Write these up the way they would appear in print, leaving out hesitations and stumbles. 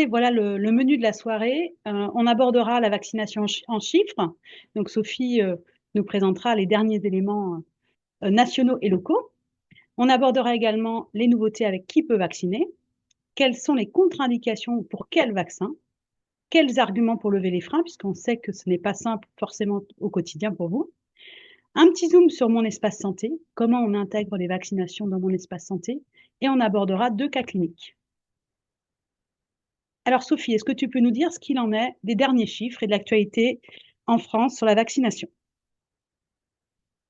Voilà le menu de la soirée. On abordera la vaccination en chiffres. Donc Sophie nous présentera les derniers éléments nationaux et locaux. On abordera également les nouveautés avec qui peut vacciner, quelles sont les contre-indications pour quel vaccin, quels arguments pour lever les freins, puisqu'on sait que ce n'est pas simple forcément au quotidien pour vous. Un petit zoom sur mon espace santé, comment on intègre les vaccinations dans mon espace santé, et on abordera 2 cas cliniques. Alors Sophie, est-ce que tu peux nous dire ce qu'il en est des derniers chiffres et de l'actualité en France sur la vaccination?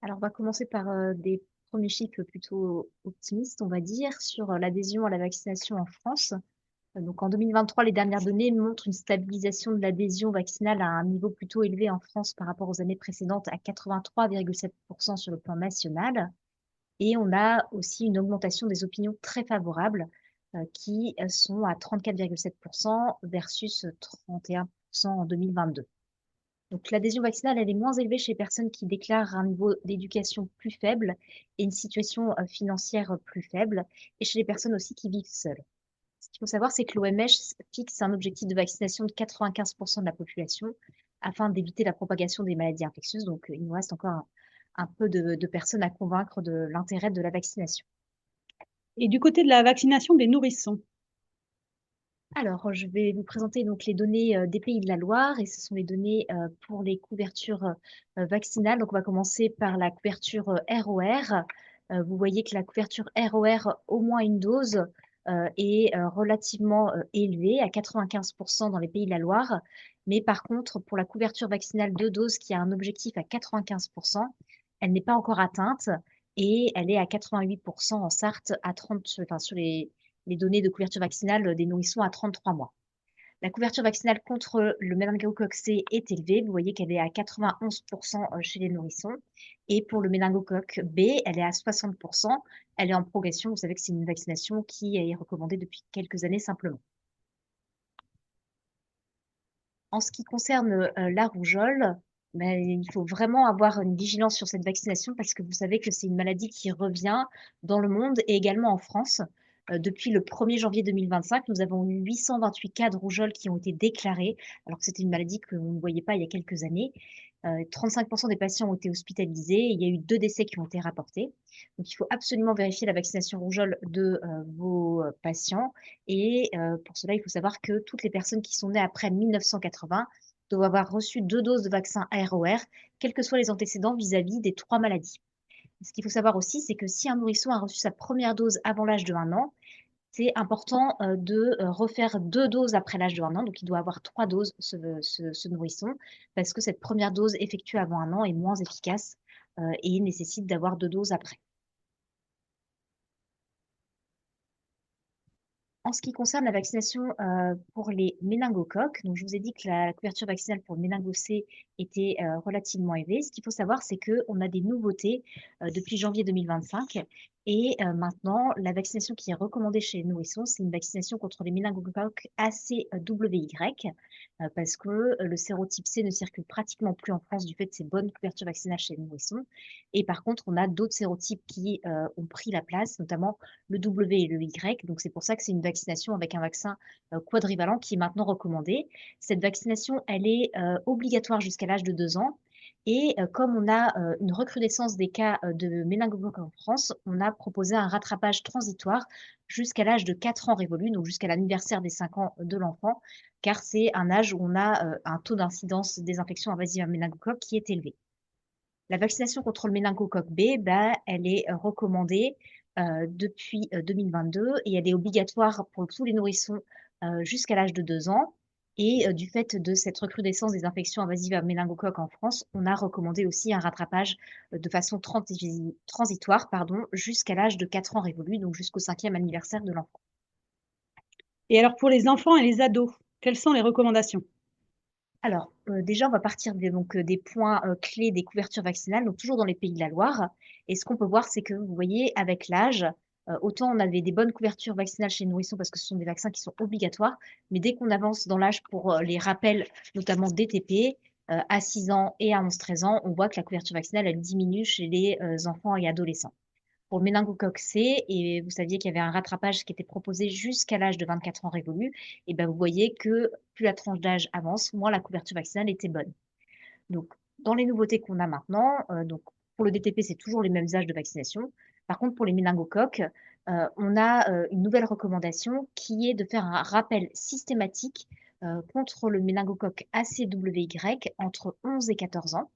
Alors, on va commencer par des premiers chiffres plutôt optimistes, on va dire, sur l'adhésion à la vaccination en France. Donc, en 2023, les dernières données montrent une stabilisation de l'adhésion vaccinale à un niveau plutôt élevé en France par rapport aux années précédentes à 83,7% sur le plan national. Et on a aussi une augmentation des opinions très favorables qui sont à 34,7% versus 31% en 2022. Donc, l'adhésion vaccinale, elle est moins élevée chez les personnes qui déclarent un niveau d'éducation plus faible et une situation financière plus faible, et chez les personnes aussi qui vivent seules. Ce qu'il faut savoir, c'est que l'OMS fixe un objectif de vaccination de 95% de la population afin d'éviter la propagation des maladies infectieuses. Donc, il nous reste encore un peu de personnes à convaincre de l'intérêt de la vaccination. Et du côté de la vaccination des nourrissons? Alors, je vais vous présenter donc les données des Pays de la Loire, et ce sont les données pour les couvertures vaccinales. Donc, on va commencer par la couverture ROR. Vous voyez que la couverture ROR, au moins une dose, est relativement élevée, à 95% dans les Pays de la Loire. Mais par contre, pour la couverture vaccinale 2 doses, qui a un objectif à 95%, elle n'est pas encore atteinte, et elle est à 88% en Sarthe, à 30, enfin, sur les données de couverture vaccinale des nourrissons à 33 mois. La couverture vaccinale contre le méningocoque C est élevée. Vous voyez qu'elle est à 91% chez les nourrissons. Et pour le méningocoque B, elle est à 60%. Elle est en progression. Vous savez que c'est une vaccination qui est recommandée depuis quelques années simplement. En ce qui concerne la rougeole, ben, il faut vraiment avoir une vigilance sur cette vaccination parce que vous savez que c'est une maladie qui revient dans le monde et également en France. Depuis le 1er janvier 2025, nous avons eu 828 cas de rougeole qui ont été déclarés, alors que c'était une maladie que l'on ne voyait pas il y a quelques années. 35% des patients ont été hospitalisés et il y a eu 2 décès qui ont été rapportés. Donc, il faut absolument vérifier la vaccination rougeole de vos patients. Et pour cela, il faut savoir que toutes les personnes qui sont nées après 1980 doivent avoir reçu 2 doses de vaccin ROR, quels que soient les antécédents vis-à-vis des 3 maladies. Ce qu'il faut savoir aussi, c'est que si un nourrisson a reçu sa première dose avant l'âge de 1 an, c'est important de refaire 2 doses après l'âge de 1 an. Donc, il doit avoir 3 doses, ce nourrisson, parce que cette première dose effectuée avant 1 an est moins efficace et nécessite d'avoir 2 doses après. En ce qui concerne la vaccination pour les méningocoques, donc je vous ai dit que la couverture vaccinale pour le méningo-C était relativement élevée. Ce qu'il faut savoir, c'est qu'on a des nouveautés depuis janvier 2025. Et maintenant, la vaccination qui est recommandée chez les nourrissons, c'est une vaccination contre les méningocoques ACWY, parce que le sérotype C ne circule pratiquement plus en France du fait de ces bonnes couvertures vaccinales chez les nourrissons. Et par contre, on a d'autres sérotypes qui ont pris la place, notamment le W et le Y. Donc, c'est pour ça que c'est une vaccination avec un vaccin quadrivalent qui est maintenant recommandé. Cette vaccination, elle est obligatoire jusqu'à l'âge de 2 ans. Et comme on a une recrudescence des cas de méningocoque en France, on a proposé un rattrapage transitoire jusqu'à l'âge de 4 ans révolu, donc jusqu'à l'anniversaire des 5 ans de l'enfant, car c'est un âge où on a un taux d'incidence des infections invasives à méningocoque qui est élevé. La vaccination contre le méningocoque B, bah, elle est recommandée depuis 2022 et elle est obligatoire pour tous les nourrissons jusqu'à l'âge de 2 ans. Et du fait de cette recrudescence des infections invasives à méningocoque en France, on a recommandé aussi un rattrapage de façon transitoire, pardon, jusqu'à l'âge de 4 ans révolu, donc jusqu'au 5e anniversaire de l'enfant. Et alors pour les enfants et les ados, quelles sont les recommandations? Alors, déjà, on va partir des points clés des couvertures vaccinales, donc toujours dans les Pays de la Loire. Et ce qu'on peut voir, c'est que vous voyez, avec l'âge, autant on avait des bonnes couvertures vaccinales chez les nourrissons parce que ce sont des vaccins qui sont obligatoires, mais dès qu'on avance dans l'âge pour les rappels, notamment DTP, à 6 ans et à 11-13 ans, on voit que la couverture vaccinale, elle diminue chez les enfants et adolescents. pour le méningocoque C, et vous saviez qu'il y avait un rattrapage qui était proposé jusqu'à l'âge de 24 ans révolu, et ben vous voyez que plus la tranche d'âge avance, moins la couverture vaccinale était bonne. Donc, dans les nouveautés qu'on a maintenant, donc pour le DTP, c'est toujours les mêmes âges de vaccination. Par contre, pour les méningocoques, on a une nouvelle recommandation qui est de faire un rappel systématique contre le méningocoque ACWY entre 11 et 14 ans.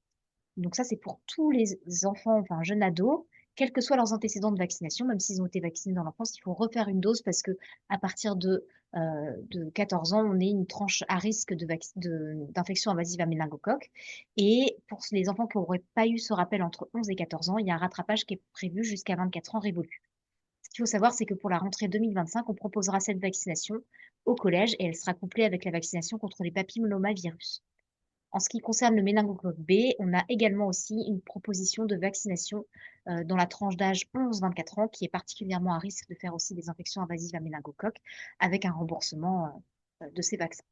Donc ça, c'est pour tous les enfants, enfin jeunes ados, quels que soient leurs antécédents de vaccination, même s'ils ont été vaccinés dans l'enfance, il faut refaire une dose parce que à partir de 14 ans, on est une tranche à risque d'infection invasive à méningocoque. Et pour les enfants qui n'auraient pas eu ce rappel entre 11 et 14 ans, il y a un rattrapage qui est prévu jusqu'à 24 ans révolu. Ce qu'il faut savoir, c'est que pour la rentrée 2025, on proposera cette vaccination au collège et elle sera couplée avec la vaccination contre les papillomavirus. En ce qui concerne le méningocoque B, on a également aussi une proposition de vaccination dans la tranche d'âge 11-24 ans, qui est particulièrement à risque de faire aussi des infections invasives à méningocoque, avec un remboursement de ces vaccins.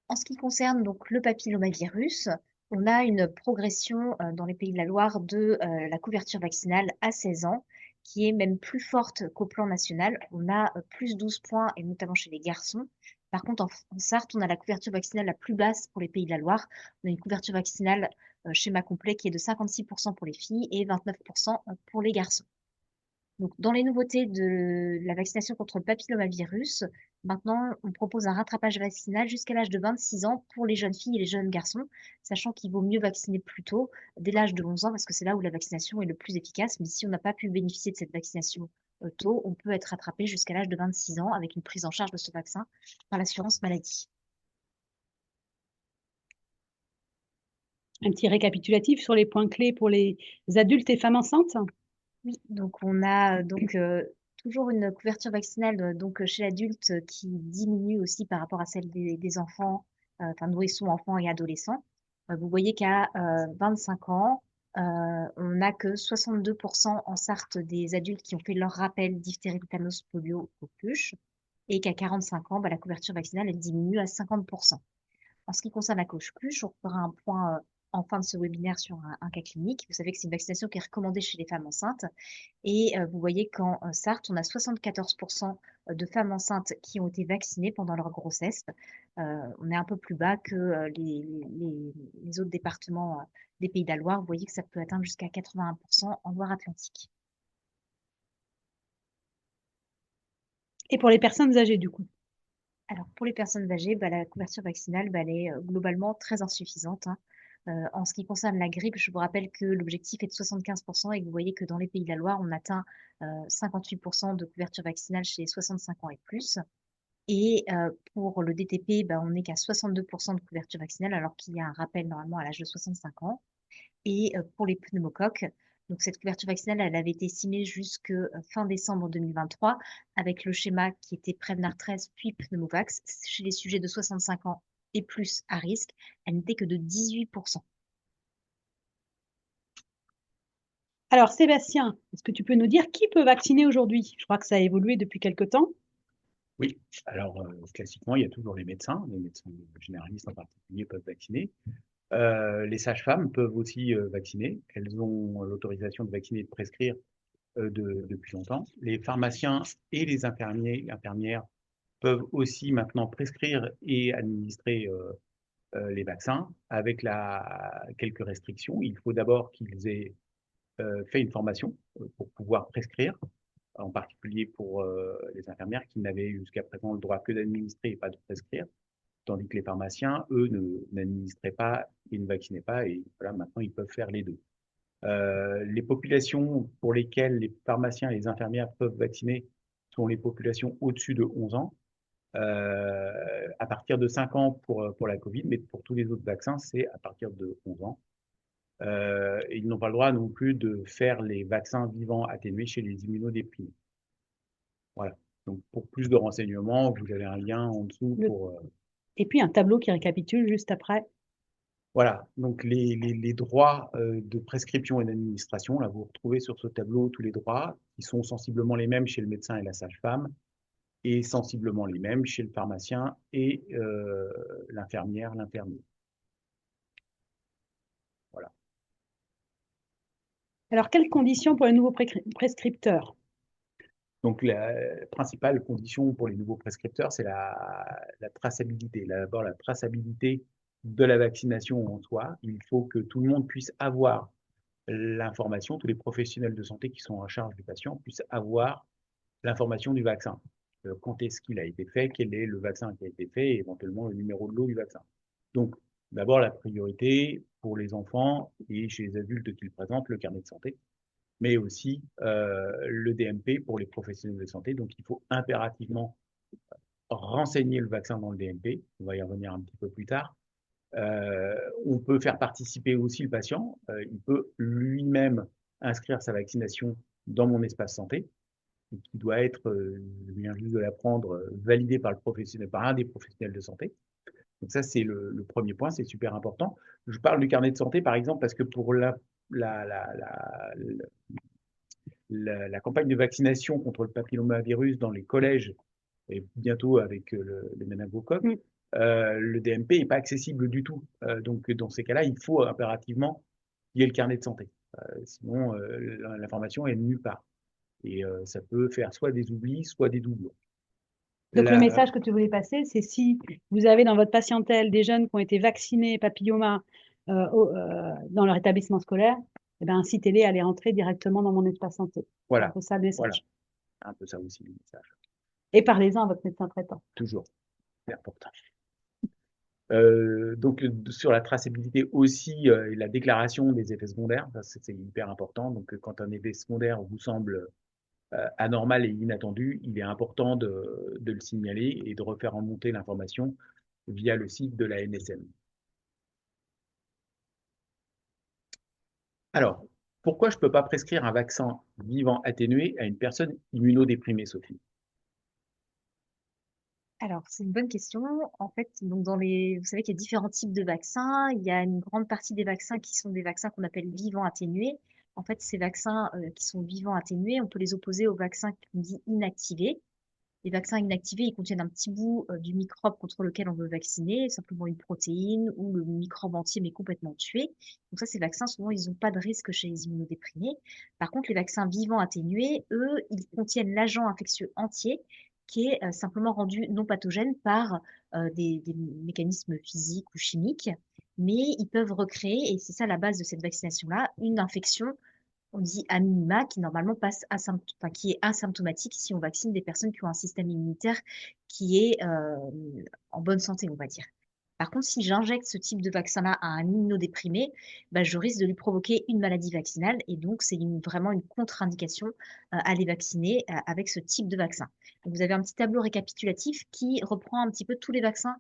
En ce qui concerne donc le papillomavirus, on a une progression dans les Pays de la Loire de la couverture vaccinale à 16 ans, qui est même plus forte qu'au plan national. On a plus 12 points, et notamment chez les garçons. Par contre, en Sarthe, on a la couverture vaccinale la plus basse pour les Pays de la Loire. On a une couverture vaccinale schéma complet qui est de 56% pour les filles et 29% pour les garçons. Donc, dans les nouveautés de la vaccination contre le papillomavirus, maintenant, on propose un rattrapage vaccinal jusqu'à l'âge de 26 ans pour les jeunes filles et les jeunes garçons, sachant qu'il vaut mieux vacciner plus tôt, dès l'âge de 11 ans, parce que c'est là où la vaccination est le plus efficace. Mais si on n'a pas pu bénéficier de cette vaccination tôt, on peut être rattrapé jusqu'à l'âge de 26 ans avec une prise en charge de ce vaccin par l'assurance maladie. Un petit récapitulatif sur les points clés pour les adultes et femmes enceintes. Oui, donc on a toujours une couverture vaccinale chez l'adulte qui diminue aussi par rapport à celle des enfants, enfin nourrissons, enfants et adolescents. Vous voyez qu'à 25 ans, on n'a que 62% en Sarthe des adultes qui ont fait leur rappel diphtérie, tétanos, polio, coqueluche, et qu'à 45 ans, la couverture vaccinale elle diminue à 50%. En ce qui concerne la coqueluche, on fera un point en fin de ce webinaire sur un cas clinique. Vous savez que c'est une vaccination qui est recommandée chez les femmes enceintes. Et vous voyez qu'en Sarthe, on a 74% de femmes enceintes qui ont été vaccinées pendant leur grossesse. On est un peu plus bas que les autres départements des Pays de la Loire. Vous voyez que ça peut atteindre jusqu'à 81% en Loire-Atlantique. Et pour les personnes âgées, du coup? Alors, pour les personnes âgées, la couverture vaccinale, elle est globalement très insuffisante, hein. En ce qui concerne la grippe, je vous rappelle que l'objectif est de 75% et que vous voyez que dans les Pays de la Loire, on atteint 58% de couverture vaccinale chez les 65 ans et plus. Et pour le DTP, on n'est qu'à 62% de couverture vaccinale alors qu'il y a un rappel normalement à l'âge de 65 ans. Et pour les pneumocoques, donc cette couverture vaccinale, elle avait été estimée jusque fin décembre 2023 avec le schéma qui était Prevnar 13 puis Pneumovax. Chez les sujets de 65 ans et plus à risque, elle n'était que de 18%. Alors, Sébastien, est-ce que tu peux nous dire qui peut vacciner aujourd'hui? Je crois que ça a évolué depuis quelque temps. Oui, alors classiquement, il y a toujours les médecins généralistes en particulier peuvent vacciner. Les sages-femmes peuvent aussi vacciner. Elles ont l'autorisation de vacciner et de prescrire depuis longtemps. Les pharmaciens et les infirmières peuvent aussi maintenant prescrire et administrer les vaccins avec quelques restrictions. Il faut d'abord qu'ils aient fait une formation pour pouvoir prescrire, en particulier pour les infirmières qui n'avaient jusqu'à présent le droit que d'administrer et pas de prescrire, tandis que les pharmaciens, eux, n'administraient pas et ne vaccinaient pas, et voilà, maintenant ils peuvent faire les deux. Les populations pour lesquelles les pharmaciens et les infirmières peuvent vacciner sont les populations au-dessus de 11 ans, à partir de 5 ans pour la Covid, mais pour tous les autres vaccins, c'est à partir de 11 ans. Et ils n'ont pas le droit non plus de faire les vaccins vivants atténués chez les immunodéprimés. Voilà. Donc, pour plus de renseignements, vous avez un lien en dessous pour. Et puis un tableau qui récapitule juste après. Voilà. Donc, les droits de prescription et d'administration, là, vous retrouvez sur ce tableau tous les droits qui sont sensiblement les mêmes chez le médecin et la sage-femme et sensiblement les mêmes chez le pharmacien et l'infirmière, l'infirmier. Voilà. Alors, quelles conditions pour les nouveaux prescripteurs? Donc, la principale condition pour les nouveaux prescripteurs, c'est la traçabilité. D'abord, la traçabilité de la vaccination en soi. Il faut que tout le monde puisse avoir l'information, tous les professionnels de santé qui sont en charge du patient puissent avoir l'information du vaccin. Quand est-ce qu'il a été fait, quel est le vaccin qui a été fait, et éventuellement le numéro de lot du vaccin. Donc, d'abord, la priorité pour les enfants et chez les adultes qu'ils présentent, le carnet de santé, mais aussi le DMP pour les professionnels de santé. Donc, il faut impérativement renseigner le vaccin dans le DMP. On va y revenir un petit peu plus tard. On peut faire participer aussi le patient. Il peut lui-même inscrire sa vaccination dans mon espace santé, qui doit être, je viens juste de l'apprendre, validé par le professionnel, par un des professionnels de santé. Donc ça, c'est le premier point, c'est super important. Je parle du carnet de santé, par exemple, parce que pour la, la, la, la campagne de vaccination contre le papillomavirus dans les collèges, et bientôt avec le méningocoque, le DMP n'est pas accessible du tout. Donc, dans ces cas-là, il faut impérativement qu'il y ait le carnet de santé. Sinon, l'information est nulle part. Et ça peut faire soit des oublis, soit des doublons. Donc, le message que tu voulais passer, c'est si vous avez dans votre patientèle des jeunes qui ont été vaccinés papilloma dans leur établissement scolaire, eh ben, incitez-les à les rentrer directement dans mon espace santé. Voilà. C'est un peu ça le message. Voilà. Un peu ça aussi le message. Et parlez-en à votre médecin traitant. Toujours. C'est important. Donc, sur la traçabilité aussi, la déclaration des effets secondaires, c'est hyper important. Donc, quand un effet secondaire vous semble anormal et inattendu, il est important de le signaler et de refaire remonter l'information via le site de la NSM. Alors, pourquoi je ne peux pas prescrire un vaccin vivant atténué à une personne immunodéprimée, Sophie? Alors, c'est une bonne question. En fait, donc vous savez qu'il y a différents types de vaccins. Il y a une grande partie des vaccins qui sont des vaccins qu'on appelle vivants atténués. En fait, ces vaccins qui sont vivants atténués, on peut les opposer aux vaccins qu'on dit inactivés. Les vaccins inactivés, ils contiennent un petit bout du microbe contre lequel on veut vacciner, simplement une protéine ou le microbe entier mais complètement tué. Donc ça, ces vaccins, souvent, ils n'ont pas de risque chez les immunodéprimés. Par contre, les vaccins vivants atténués, eux, ils contiennent l'agent infectieux entier qui est simplement rendu non pathogène par des mécanismes physiques ou chimiques, mais ils peuvent recréer, et c'est ça la base de cette vaccination-là, une infection on dit à minima, qui normalement qui est asymptomatique si on vaccine des personnes qui ont un système immunitaire qui est en bonne santé, on va dire. Par contre, si j'injecte ce type de vaccin-là à un immunodéprimé, bah, je risque de lui provoquer une maladie vaccinale et donc c'est vraiment une contre-indication à les vacciner avec ce type de vaccin. Donc, vous avez un petit tableau récapitulatif qui reprend un petit peu tous les vaccins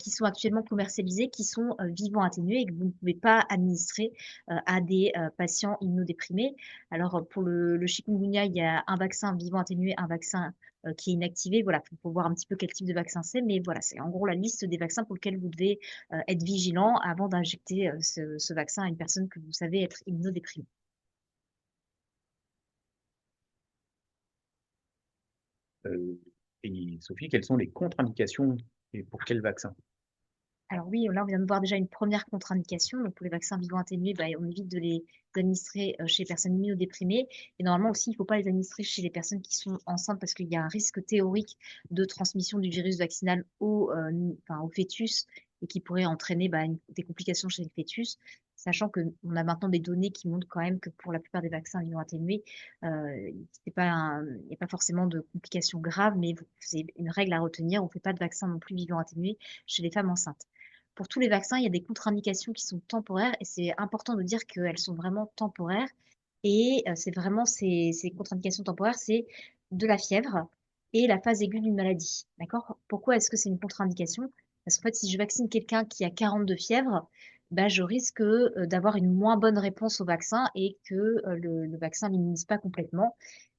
qui sont actuellement commercialisés, qui sont vivants atténués et que vous ne pouvez pas administrer à des patients immunodéprimés. Alors, pour le chikungunya, il y a un vaccin vivant atténué, un vaccin qui est inactivé. Voilà, il faut voir un petit peu quel type de vaccin c'est, mais voilà, c'est en gros la liste des vaccins pour lesquels vous devez être vigilant avant d'injecter ce vaccin à une personne que vous savez être immunodéprimée. Et Sophie, quelles sont les contre-indications et pour quel vaccin? Alors oui, là, on vient de voir déjà une première contre-indication. Donc, pour les vaccins vivants atténués, bah, on évite de les administrer chez les personnes immunodéprimées. Et normalement aussi, il ne faut pas les administrer chez les personnes qui sont enceintes parce qu'il y a un risque théorique de transmission du virus vaccinal au fœtus et qui pourrait entraîner des complications chez le fœtus. Sachant qu'on a maintenant des données qui montrent quand même que pour la plupart des vaccins vivants atténués, il n'y a pas forcément de complications graves, mais c'est une règle à retenir. On ne fait pas de vaccin non plus vivant atténué chez les femmes enceintes. Pour tous les vaccins, il y a des contre-indications qui sont temporaires et c'est important de dire qu'elles sont vraiment temporaires. Et c'est vraiment ces contre-indications temporaires, c'est de la fièvre et la phase aiguë d'une maladie. D'accord? Pourquoi est-ce que c'est une contre-indication? Parce qu'en fait, si je vaccine quelqu'un qui a 40 de fièvre, bah, je risque d'avoir une moins bonne réponse au vaccin et que le vaccin l'immunise pas complètement.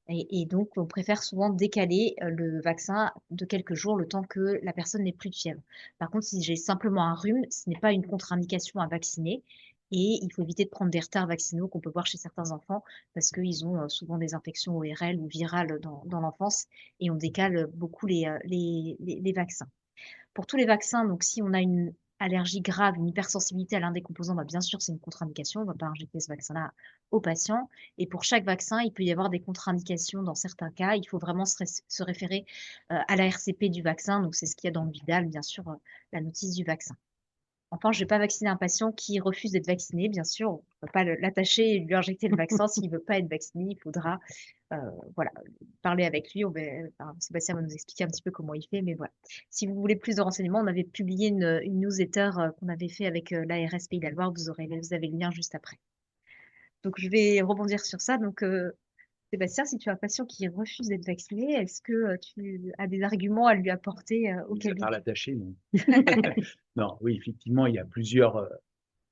Et donc, on préfère souvent décaler le vaccin de quelques jours, le temps que la personne n'ait plus de fièvre. Par contre, si j'ai simplement un rhume, ce n'est pas une contre-indication à vacciner. Et il faut éviter de prendre des retards vaccinaux qu'on peut voir chez certains enfants parce qu'ils ont souvent des infections ORL ou virales dans l'enfance et on décale beaucoup les vaccins. Pour tous les vaccins, donc si on a une allergie grave, une hypersensibilité à l'un des composants, bah, bien sûr, c'est une contre-indication. On ne va pas injecter ce vaccin-là aux patients. Et pour chaque vaccin, il peut y avoir des contre-indications dans certains cas. Il faut vraiment se référer à la RCP du vaccin. Donc, c'est ce qu'il y a dans le Vidal, bien sûr, la notice du vaccin. Enfin, je ne vais pas vacciner un patient qui refuse d'être vacciné. Bien sûr, on ne peut pas l'attacher et lui injecter le vaccin s'il ne veut pas être vacciné. Il faudra voilà, parler avec lui. Sébastien va nous expliquer un petit peu comment il fait. Mais voilà. Si vous voulez plus de renseignements, on avait publié une newsletter qu'on avait fait avec l'ARS Pays de la Loire. Vous avez le lien juste après. Donc, je vais rebondir sur ça. Donc, Sébastien, si tu as un patient qui refuse d'être vacciné, est-ce que tu as des arguments à lui apporter au Ça cabinet? par l'attacher, non. Non, oui, effectivement, il y a plusieurs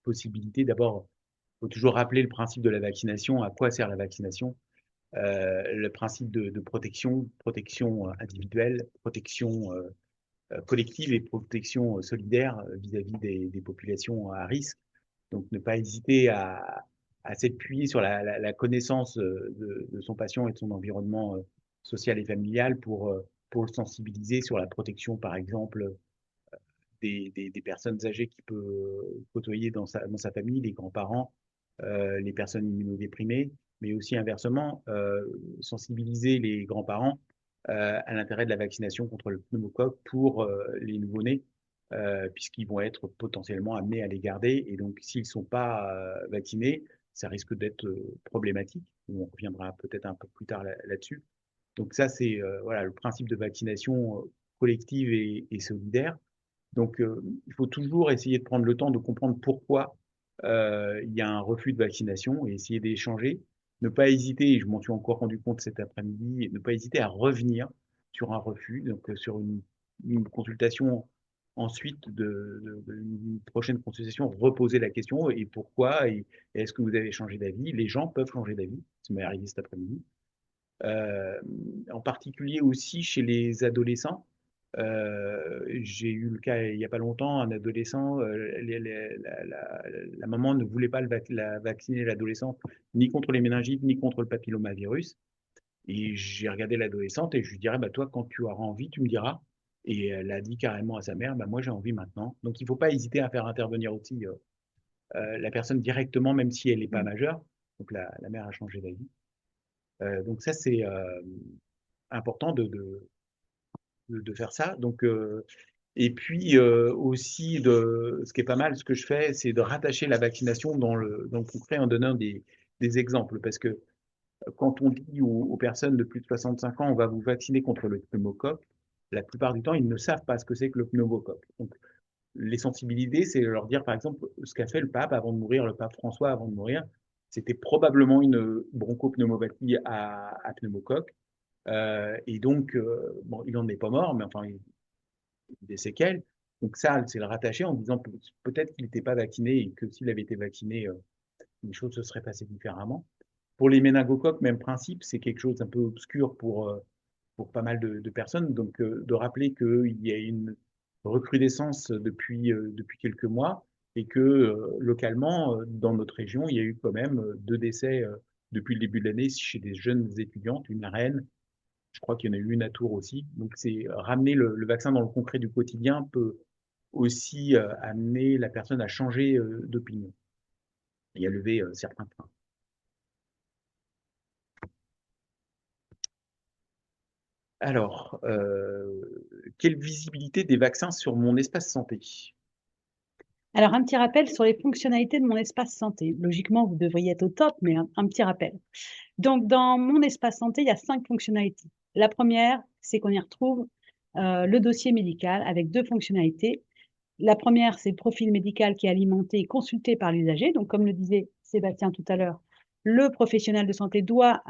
possibilités. D'abord, il faut toujours rappeler le principe de la vaccination. À quoi sert la vaccination? Le principe de protection, protection individuelle, protection collective et protection solidaire vis-à-vis des populations à risque. Donc, ne pas hésiter à s'appuyer sur la connaissance de son patient et de son environnement social et familial pour le sensibiliser sur la protection, par exemple, des personnes âgées qu'il peut côtoyer dans sa famille, les grands-parents, les personnes immunodéprimées, mais aussi inversement, sensibiliser les grands-parents à l'intérêt de la vaccination contre le pneumocoque pour les nouveau-nés, puisqu'ils vont être potentiellement amenés à les garder. Et donc, s'ils ne sont pas vaccinés, ça risque d'être problématique. On reviendra peut-être un peu plus tard là-dessus. Donc ça, c'est voilà, le principe de vaccination collective et solidaire. Donc, il faut toujours essayer de prendre le temps de comprendre pourquoi il y a un refus de vaccination et essayer d'échanger. Ne pas hésiter, et je m'en suis encore rendu compte cet après-midi, ne pas hésiter à revenir sur un refus, donc sur une consultation ensuite une prochaine consultation, reposer la question et pourquoi et est-ce que vous avez changé d'avis? Les gens peuvent changer d'avis, ça m'est arrivé cet après-midi. En particulier aussi chez les adolescents. J'ai eu le cas il n'y a pas longtemps, un adolescent, la maman ne voulait pas vacciner l'adolescent ni contre les méningites ni contre le papillomavirus. Et j'ai regardé l'adolescente et je lui dirais, bah, toi, quand tu auras envie, tu me diras. Et elle a dit carrément à sa mère, bah, moi j'ai envie maintenant. Donc il ne faut pas hésiter à faire intervenir aussi la personne directement, même si elle n'est pas majeure. Donc la mère a changé d'avis. Donc ça, c'est important de faire ça. Donc, et puis aussi, ce qui est pas mal, ce que je fais, c'est de rattacher la vaccination dans le concret en donnant des exemples. Parce que quand on dit aux personnes de plus de 65 ans, on va vous vacciner contre le pneumocoque, la plupart du temps, ils ne savent pas ce que c'est que le pneumocoque. Donc, les sensibilités, c'est leur dire, par exemple, ce qu'a fait le pape avant de mourir, le pape François avant de mourir, c'était probablement une bronchopneumopathie à pneumocoque. Et donc, bon, il n'en est pas mort, mais enfin, il a des séquelles. Donc ça, c'est le rattacher en disant peut-être qu'il n'était pas vacciné et que s'il avait été vacciné, les choses se seraient passées différemment. Pour les méningocoques, même principe, c'est quelque chose d'un peu obscur pour pas mal de personnes. Donc, de rappeler qu'il y a une recrudescence depuis quelques mois et que localement, dans notre région, il y a eu quand même 2 décès depuis le début de l'année chez des jeunes étudiantes, une à Rennes. Je crois qu'il y en a eu une à Tours aussi. Donc, c'est ramener le vaccin dans le concret du quotidien peut aussi amener la personne à changer d'opinion et à lever certains freins. Alors, quelle visibilité des vaccins sur mon espace santé? Alors, un petit rappel sur les fonctionnalités de mon espace santé. Logiquement, vous devriez être au top, mais un petit rappel. Donc, dans mon espace santé, il y a 5 fonctionnalités. La première, c'est qu'on y retrouve le dossier médical avec 2 fonctionnalités. La première, c'est le profil médical qui est alimenté et consulté par l'usager. Donc, comme le disait Sébastien tout à l'heure, le professionnel de santé doit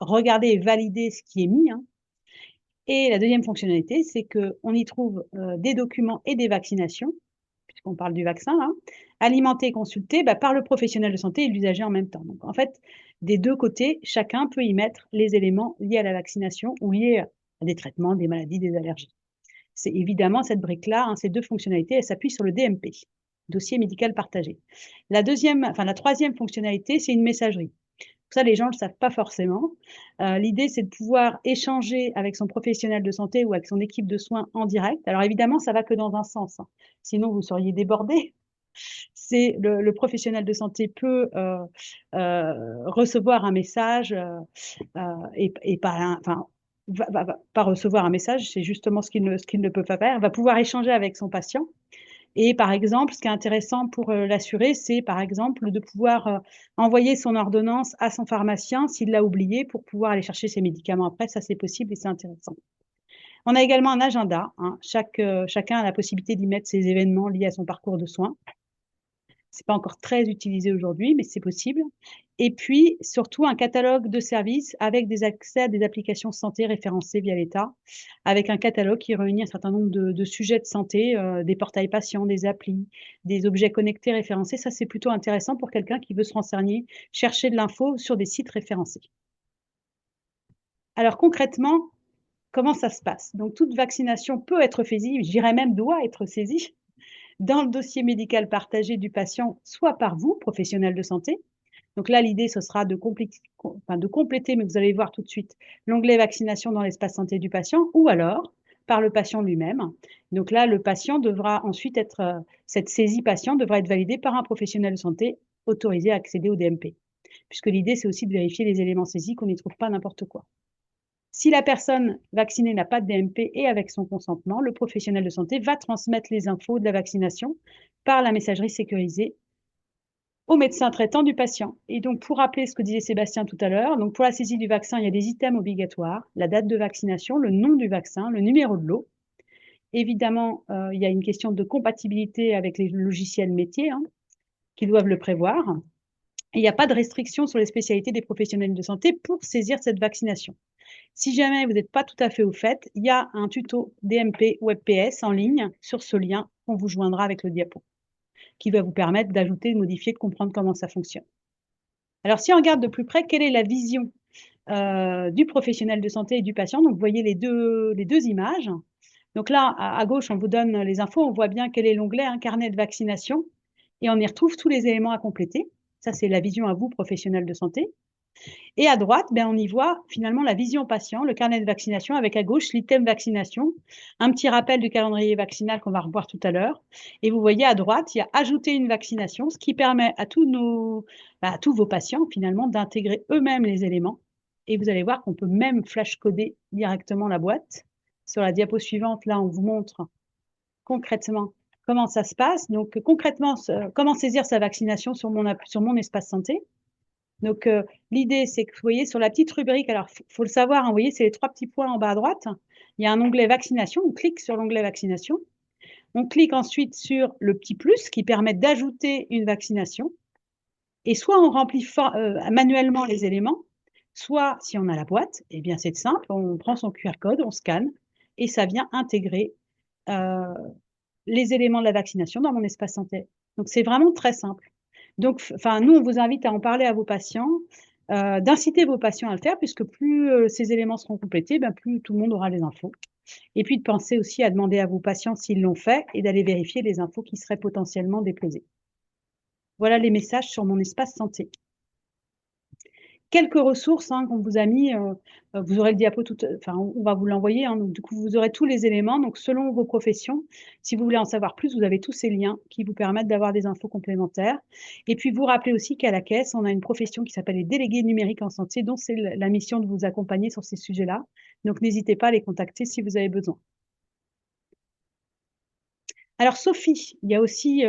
regarder et valider ce qui est mis. Hein. Et la deuxième fonctionnalité, c'est qu'on y trouve des documents et des vaccinations, puisqu'on parle du vaccin, hein, alimentés et consultés par le professionnel de santé et l'usager en même temps. Donc, en fait, des deux côtés, chacun peut y mettre les éléments liés à la vaccination ou liés à des traitements, des maladies, des allergies. C'est évidemment cette brique-là, hein, ces 2 fonctionnalités, elles s'appuient sur le DMP, dossier médical partagé. La troisième fonctionnalité, c'est une messagerie. Ça, les gens ne le savent pas forcément. L'idée, c'est de pouvoir échanger avec son professionnel de santé ou avec son équipe de soins en direct. Alors évidemment, ça va que dans un sens, hein. Sinon vous seriez débordé. C'est le professionnel de santé peut recevoir un message et pas, enfin, va pas recevoir un message, c'est justement ce qu'il ne peut pas faire. Va pouvoir échanger avec son patient. Et par exemple, ce qui est intéressant pour l'assuré, c'est par exemple de pouvoir envoyer son ordonnance à son pharmacien s'il l'a oublié pour pouvoir aller chercher ses médicaments après. Ça, c'est possible et c'est intéressant. On a également un agenda, hein. Chacun a la possibilité d'y mettre ses événements liés à son parcours de soins. C'est pas encore très utilisé aujourd'hui, mais c'est possible. Et puis, surtout, un catalogue de services avec des accès à des applications santé référencées via l'État, avec un catalogue qui réunit un certain nombre de sujets de santé, des portails patients, des applis, des objets connectés référencés. Ça, c'est plutôt intéressant pour quelqu'un qui veut se renseigner, chercher de l'info sur des sites référencés. Alors concrètement, comment ça se passe? Donc toute vaccination peut être saisie, je dirais même doit être saisie, dans le dossier médical partagé du patient, soit par vous, professionnel de santé. Donc là, l'idée, ce sera de compléter, mais vous allez voir tout de suite, l'onglet vaccination dans l'espace santé du patient, ou alors par le patient lui-même. Donc là, le patient devra ensuite cette saisie patient devra être validée par un professionnel de santé autorisé à accéder au DMP. Puisque l'idée, c'est aussi de vérifier les éléments saisis, qu'on n'y trouve pas n'importe quoi. Si la personne vaccinée n'a pas de DMP et avec son consentement, le professionnel de santé va transmettre les infos de la vaccination par la messagerie sécurisée au médecin traitant du patient. Et donc, pour rappeler ce que disait Sébastien tout à l'heure, donc pour la saisie du vaccin, il y a des items obligatoires, la date de vaccination, le nom du vaccin, le numéro de lot. Évidemment, il y a une question de compatibilité avec les logiciels métiers, hein, qui doivent le prévoir. Et il n'y a pas de restriction sur les spécialités des professionnels de santé pour saisir cette vaccination. Si jamais vous n'êtes pas tout à fait au fait, il y a un tuto DMP WebPS en ligne sur ce lien qu'on vous joindra avec le diapo, qui va vous permettre d'ajouter, de modifier, de comprendre comment ça fonctionne. Alors, si on regarde de plus près, quelle est la vision du professionnel de santé et du patient? Donc, vous voyez les deux images. Donc là, à gauche, on vous donne les infos. On voit bien quel est l'onglet hein, carnet de vaccination. Et on y retrouve tous les éléments à compléter. Ça, c'est la vision à vous, professionnel de santé. Et à droite, ben, on y voit finalement la vision patient, le carnet de vaccination, avec à gauche l'item vaccination, un petit rappel du calendrier vaccinal qu'on va revoir tout à l'heure. Et vous voyez à droite, il y a ajouter une vaccination, ce qui permet à tous vos patients finalement d'intégrer eux-mêmes les éléments. Et vous allez voir qu'on peut même flash-coder directement la boîte. Sur la diapo suivante, là, on vous montre concrètement comment ça se passe. Donc concrètement, comment saisir sa vaccination sur mon espace santé. Donc, l'idée, c'est que vous voyez sur la petite rubrique, alors il faut le savoir, hein, vous voyez, c'est les trois petits points en bas à droite. Il y a un onglet vaccination, on clique sur l'onglet vaccination. On clique ensuite sur le petit plus qui permet d'ajouter une vaccination. Et soit on remplit manuellement les éléments, soit si on a la boîte, eh bien c'est simple, on prend son QR code, on scanne et ça vient intégrer les éléments de la vaccination dans mon espace santé. Donc, c'est vraiment très simple. Donc, nous, on vous invite à en parler à vos patients, d'inciter vos patients à le faire, puisque plus ces éléments seront complétés, ben, plus tout le monde aura les infos. Et puis, de penser aussi à demander à vos patients s'ils l'ont fait et d'aller vérifier les infos qui seraient potentiellement déposées. Voilà les messages sur mon espace santé. Quelques ressources hein, qu'on vous a mis, vous aurez le diapo on va vous l'envoyer, hein, donc du coup vous aurez tous les éléments, donc selon vos professions, si vous voulez en savoir plus, vous avez tous ces liens qui vous permettent d'avoir des infos complémentaires. Et puis vous rappelez aussi qu'à la Caisse, on a une profession qui s'appelle les délégués numériques en santé, dont c'est la mission de vous accompagner sur ces sujets-là. Donc n'hésitez pas à les contacter si vous avez besoin. Alors Sophie, il y a aussi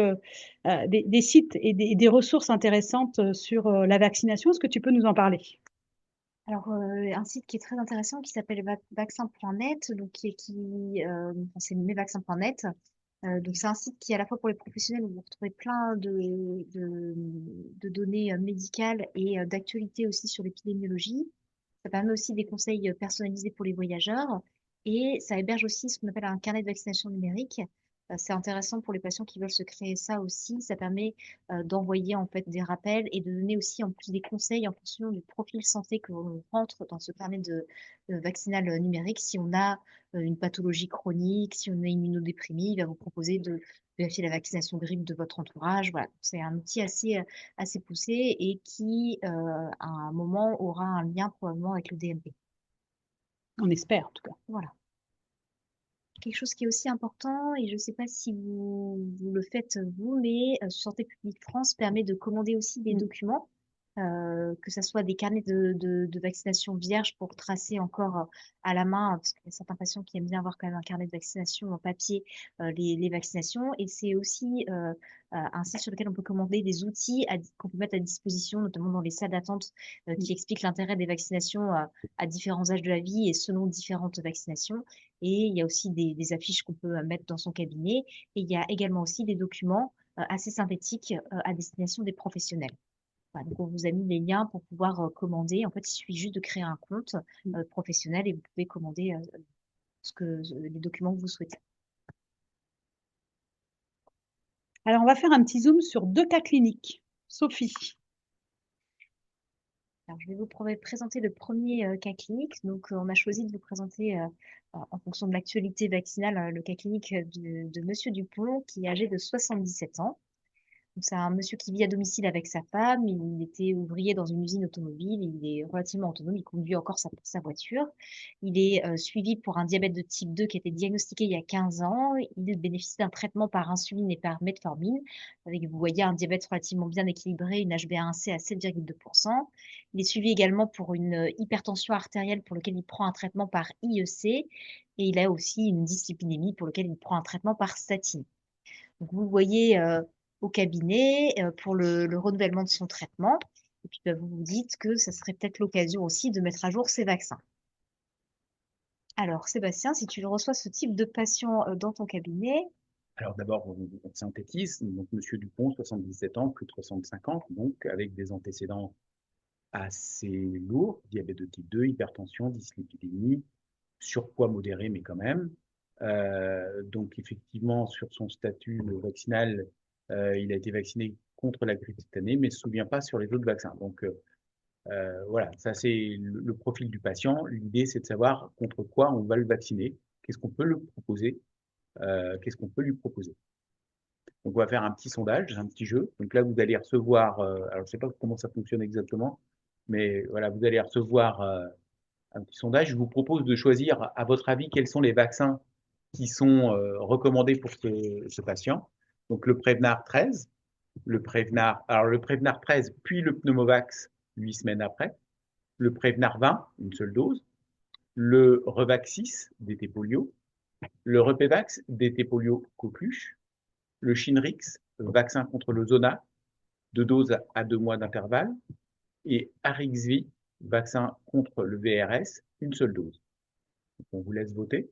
des sites et des ressources intéressantes sur la vaccination. Est-ce que tu peux nous en parler? Alors, un site qui est très intéressant qui s'appelle vaccin.net, donc c'est mesvaccins.net. Donc, c'est un site qui est à la fois pour les professionnels où vous retrouvez plein de données médicales et d'actualités aussi sur l'épidémiologie. Ça permet aussi des conseils personnalisés pour les voyageurs et ça héberge aussi ce qu'on appelle un carnet de vaccination numérique C'est intéressant pour les patients qui veulent se créer ça aussi. Ça permet d'envoyer en fait des rappels et de donner aussi en plus des conseils en fonction du profil santé que l'on rentre dans ce carnet de vaccinal numérique. Si on a une pathologie chronique, si on est immunodéprimé, il va vous proposer de vérifier la vaccination grippe de votre entourage. Voilà, c'est un outil assez poussé et qui, à un moment, aura un lien probablement avec le DMP. On espère, en tout cas. Voilà. Quelque chose qui est aussi important, et je ne sais pas si vous le faites vous, mais Santé publique France permet de commander aussi des documents, que ce soit des carnets de vaccination vierge pour tracer encore à la main, parce qu'il y a certains patients qui aiment bien avoir quand même un carnet de vaccination en papier, les vaccinations. Et c'est aussi un site sur lequel on peut commander des outils qu'on peut mettre à disposition, notamment dans les salles d'attente, qui expliquent l'intérêt des vaccinations à différents âges de la vie et selon différentes vaccinations. Et il y a aussi des affiches qu'on peut mettre dans son cabinet. Et il y a également aussi des documents assez synthétiques à destination des professionnels. Voilà, donc on vous a mis les liens pour pouvoir commander. En fait, il suffit juste de créer un compte professionnel et vous pouvez commander les documents que vous souhaitez. Alors, on va faire un petit zoom sur 2 cas cliniques. Sophie. Alors, je vais vous présenter le premier cas clinique. Donc, on a choisi de vous présenter, en fonction de l'actualité vaccinale, le cas clinique de Monsieur Dupont, qui est âgé de 77 ans. C'est un monsieur qui vit à domicile avec sa femme. Il était ouvrier dans une usine automobile. Il est relativement autonome. Il conduit encore sa voiture. Il est suivi pour un diabète de type 2 qui a été diagnostiqué il y a 15 ans. Il bénéficie d'un traitement par insuline et par metformine. Avec, vous voyez, un diabète relativement bien équilibré, une HbA1c à 7,2%. Il est suivi également pour une hypertension artérielle pour lequel il prend un traitement par IEC. Et il a aussi une dyslipidémie pour lequel il prend un traitement par statine. Donc, vous voyez au cabinet pour le renouvellement de son traitement. Et puis, vous vous dites que ça serait peut-être l'occasion aussi de mettre à jour ses vaccins. Alors, Sébastien, si tu reçois ce type de patient dans ton cabinet. Alors d'abord, on synthétise. Donc, Monsieur Dupont, 77 ans, plus de 65 ans, donc avec des antécédents assez lourds, diabète de type 2, hypertension, dyslipidémie, surpoids modéré, mais quand même. Donc effectivement, sur son statut vaccinal, il a été vacciné contre la grippe cette année, mais ne se souvient pas sur les autres vaccins. Donc voilà, ça c'est le profil du patient. L'idée, c'est de savoir contre quoi on va le vacciner, qu'est-ce qu'on peut le proposer, qu'est-ce qu'on peut lui proposer. Donc on va faire un petit sondage, un petit jeu. Donc là, vous allez recevoir, alors je ne sais pas comment ça fonctionne exactement, mais voilà, vous allez recevoir un petit sondage. Je vous propose de choisir, à votre avis, quels sont les vaccins qui sont recommandés pour ce patient. Donc le Prevnar 13, le Prevnar 13, puis le Pneumovax 8 semaines après, le Prevnar 20, une seule dose, le Revaxis DT polio, le Repevax DT polio coqueluche, le Shinrix, vaccin contre le zona, 2 doses à 2 mois d'intervalle, et Arixvi, vaccin contre le VRS, une seule dose. Donc, on vous laisse voter.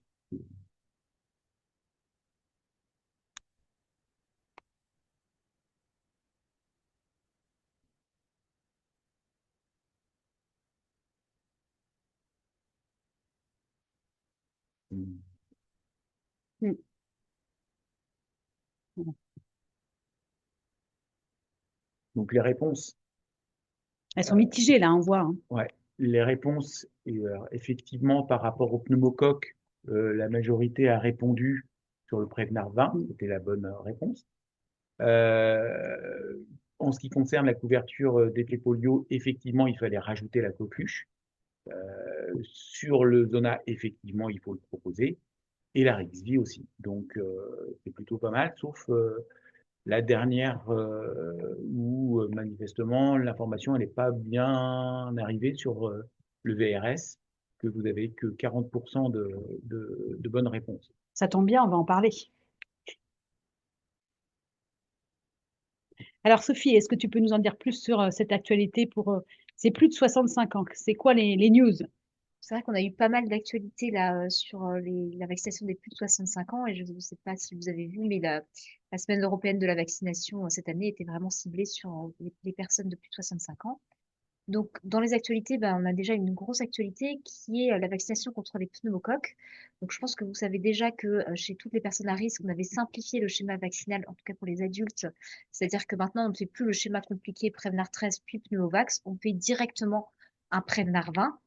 Mm. Donc les réponses, Elles sont mitigées, là, on voit. Hein. ouais, les réponses, effectivement, par rapport au pneumocoque, la majorité a répondu sur le Prevnar 20, c'était la bonne réponse. En ce qui concerne la couverture d'effet polio, effectivement, il fallait rajouter la coqueluche. Sur le zona, effectivement, il faut le proposer. Et la Rixvi aussi. Donc, c'est plutôt pas mal, sauf la dernière où manifestement l'information elle n'est pas bien arrivée sur le VRS, que vous avez que 40% de bonnes réponses. Ça tombe bien, on va en parler. Alors, Sophie, est-ce que tu peux nous en dire plus sur cette actualité pour ces plus de 65 ans? C'est quoi les news? C'est vrai qu'on a eu pas mal d'actualités là sur la vaccination des plus de 65 ans, et je ne sais pas si vous avez vu, mais la semaine européenne de la vaccination cette année était vraiment ciblée sur les personnes de plus de 65 ans. Donc, dans les actualités, on a déjà une grosse actualité qui est la vaccination contre les pneumocoques. Donc, je pense que vous savez déjà que chez toutes les personnes à risque, on avait simplifié le schéma vaccinal, en tout cas pour les adultes. C'est-à-dire que maintenant, on ne fait plus le schéma compliqué Prévenir 13 puis Pneumovax. On fait directement un Prévenir 20.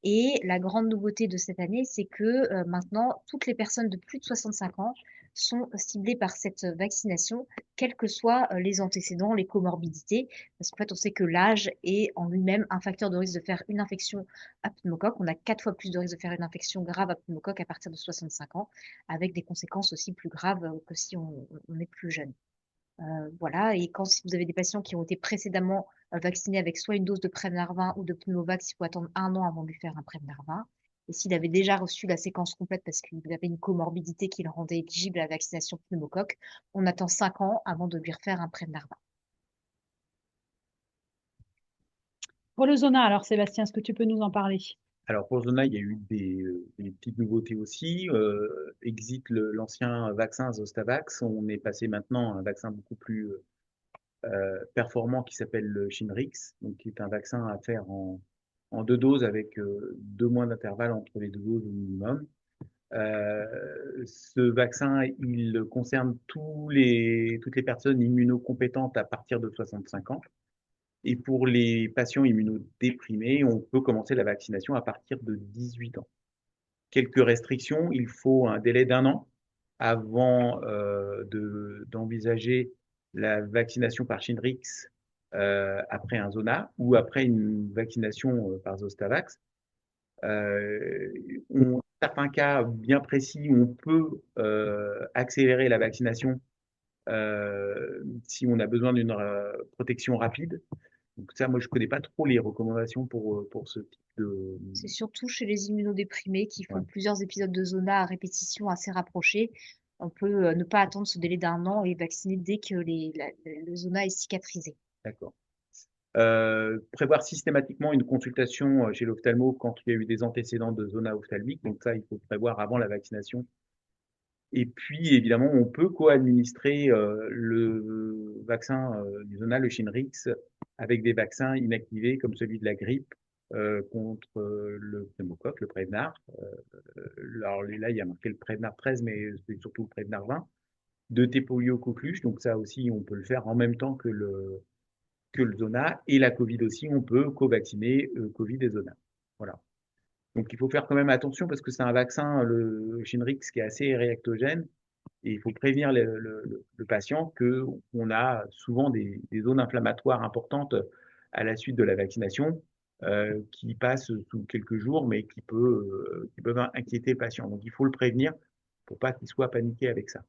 Et la grande nouveauté de cette année, c'est que maintenant, toutes les personnes de plus de 65 ans sont ciblées par cette vaccination, quels que soient les antécédents, les comorbidités, parce qu'en fait, on sait que l'âge est en lui-même un facteur de risque de faire une infection à pneumocoque. On a 4 fois plus de risque de faire une infection grave à pneumocoque à partir de 65 ans, avec des conséquences aussi plus graves que si on est plus jeune. Voilà, et si vous avez des patients qui ont été précédemment vaccinés avec soit une dose de Prevnar 20 ou de Pneumovax, il faut attendre 1 an avant de lui faire un Prevnar 20. Et s'il avait déjà reçu la séquence complète parce qu'il avait une comorbidité qui le rendait éligible à la vaccination pneumocoque, on attend 5 ans avant de lui refaire un Prevnar 20. Pour le Zona, alors Sébastien, est-ce que tu peux nous en parler? Alors pour Zona, il y a eu des petites nouveautés aussi. Exit l'ancien vaccin Zostavax. On est passé maintenant à un vaccin beaucoup plus performant qui s'appelle le Shingrix, donc qui est un vaccin à faire en 2 doses avec 2 mois d'intervalle entre les 2 doses au minimum. Ce vaccin, il concerne toutes les personnes immunocompétentes à partir de 65 ans. Et pour les patients immunodéprimés, on peut commencer la vaccination à partir de 18 ans. Quelques restrictions, il faut un délai d'1 an avant d'envisager la vaccination par Shingrix après un Zona ou après une vaccination par Zostavax. Certains cas bien précis, on peut accélérer la vaccination si on a besoin d'une protection rapide. Donc ça, moi, je connais pas trop les recommandations pour ce type de... C'est surtout chez les immunodéprimés qui Ouais, font plusieurs épisodes de Zona à répétition assez rapprochés. On peut ne pas attendre ce délai d'1 an et vacciner dès que le Zona est cicatrisé. d'accord. Prévoir systématiquement une consultation chez l'ophtalmo quand il y a eu des antécédents de zona ophtalmique. Donc ça, il faut prévoir avant la vaccination. Et puis, évidemment, on peut co-administrer le vaccin du zona, le Shingrix, avec des vaccins inactivés comme celui de la grippe contre le pneumocoque, le Prevnar. Alors là, il y a marqué le Prevnar 13, mais c'est surtout le Prevnar 20. De T-polio coqueluche, donc ça aussi, on peut le faire en même temps que le Zona. Et la Covid aussi, on peut co-vacciner Covid et Zona. Voilà. Donc il faut faire quand même attention parce que c'est un vaccin, le Shingrix, qui est assez réactogène. Et il faut prévenir le patient qu'on a souvent des zones inflammatoires importantes à la suite de la vaccination qui passent sous quelques jours, mais qui peuvent inquiéter le patient. Donc il faut le prévenir pour pas qu'il soit paniqué avec ça.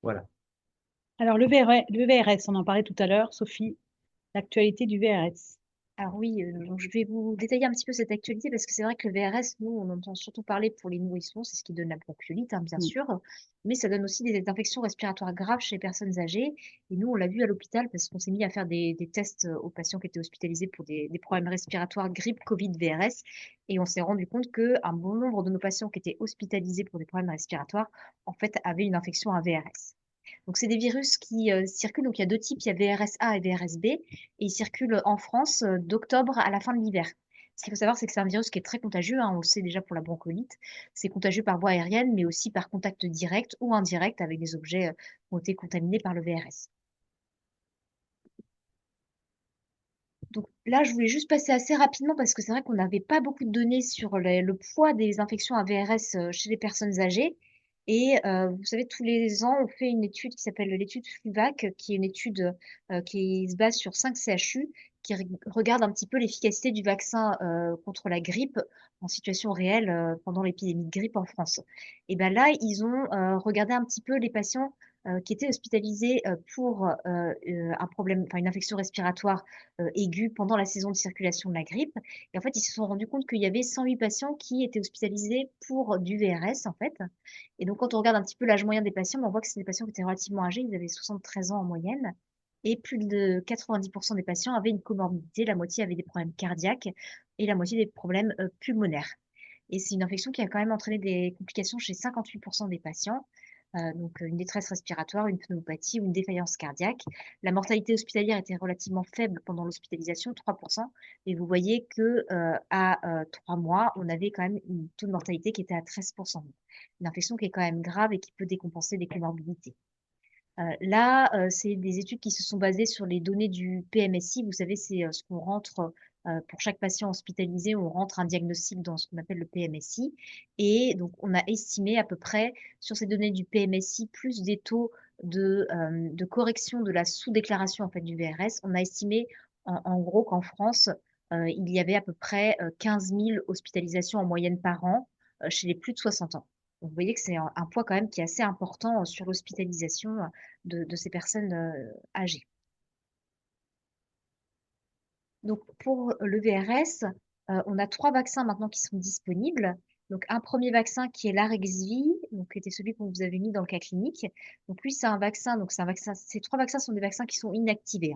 Voilà. Alors le VRS, on en parlait tout à l'heure, Sophie, l'actualité du VRS. Alors oui, donc je vais vous détailler un petit peu cette actualité parce que c'est vrai que le VRS, nous, on entend surtout parler pour les nourrissons, c'est ce qui donne la bronchiolite, hein, bien Mm. sûr, mais ça donne aussi des infections respiratoires graves chez les personnes âgées. Et nous, on l'a vu à l'hôpital parce qu'on s'est mis à faire des tests aux patients qui étaient hospitalisés pour des problèmes respiratoires, grippe, Covid, VRS, et on s'est rendu compte qu'un bon nombre de nos patients qui étaient hospitalisés pour des problèmes respiratoires, en fait, avaient une infection à VRS. Donc, c'est des virus qui circulent. Donc, il y a 2 types. Il y a VRS-A et VRS-B. Et ils circulent en France d'octobre à la fin de l'hiver. Ce qu'il faut savoir, c'est que c'est un virus qui est très contagieux, hein, on le sait déjà pour la bronchiolite. C'est contagieux par voie aérienne, mais aussi par contact direct ou indirect avec des objets qui ont été contaminés par le VRS. Donc là, je voulais juste passer assez rapidement parce que c'est vrai qu'on n'avait pas beaucoup de données sur le poids des infections à VRS chez les personnes âgées. Et vous savez, tous les ans, on fait une étude qui s'appelle l'étude FLUVAC, qui est une étude qui se base sur 5 CHU, qui regarde un petit peu l'efficacité du vaccin contre la grippe en situation réelle pendant l'épidémie de grippe en France. Et bien là, ils ont regardé un petit peu les patients qui étaient hospitalisés pour un problème, enfin une infection respiratoire aiguë pendant la saison de circulation de la grippe. Et en fait, ils se sont rendus compte qu'il y avait 108 patients qui étaient hospitalisés pour du VRS, en fait. Et donc, quand on regarde un petit peu l'âge moyen des patients, on voit que c'est des patients qui étaient relativement âgés, ils avaient 73 ans en moyenne. Et plus de 90% des patients avaient une comorbidité, la moitié avait des problèmes cardiaques et la moitié des problèmes pulmonaires. Et c'est une infection qui a quand même entraîné des complications chez 58% des patients. donc une détresse respiratoire, une pneumopathie ou une défaillance cardiaque. La mortalité hospitalière était relativement faible pendant l'hospitalisation, 3%, et vous voyez que à 3 mois, on avait quand même un taux de mortalité qui était à 13%. Une infection qui est quand même grave et qui peut décompenser des comorbidités. Là, c'est des études qui se sont basées sur les données du PMSI. Vous savez, c'est ce qu'on rentre pour chaque patient hospitalisé, on rentre un diagnostic dans ce qu'on appelle le PMSI. Et donc, on a estimé à peu près sur ces données du PMSI, plus des taux de correction de la sous-déclaration en fait, du VRS, on a estimé en gros qu'en France, il y avait à peu près 15 000 hospitalisations en moyenne par an chez les plus de 60 ans. Donc, vous voyez que c'est un poids quand même qui est assez important sur l'hospitalisation de ces personnes âgées. Donc, pour le VRS, on a 3 vaccins maintenant qui sont disponibles. Donc, un premier vaccin qui est l'Arexvy, donc qui était celui qu'on vous avait mis dans le cas clinique. Donc, lui, c'est un vaccin. Donc, c'est un vaccin. Ces 3 vaccins sont des vaccins qui sont inactivés.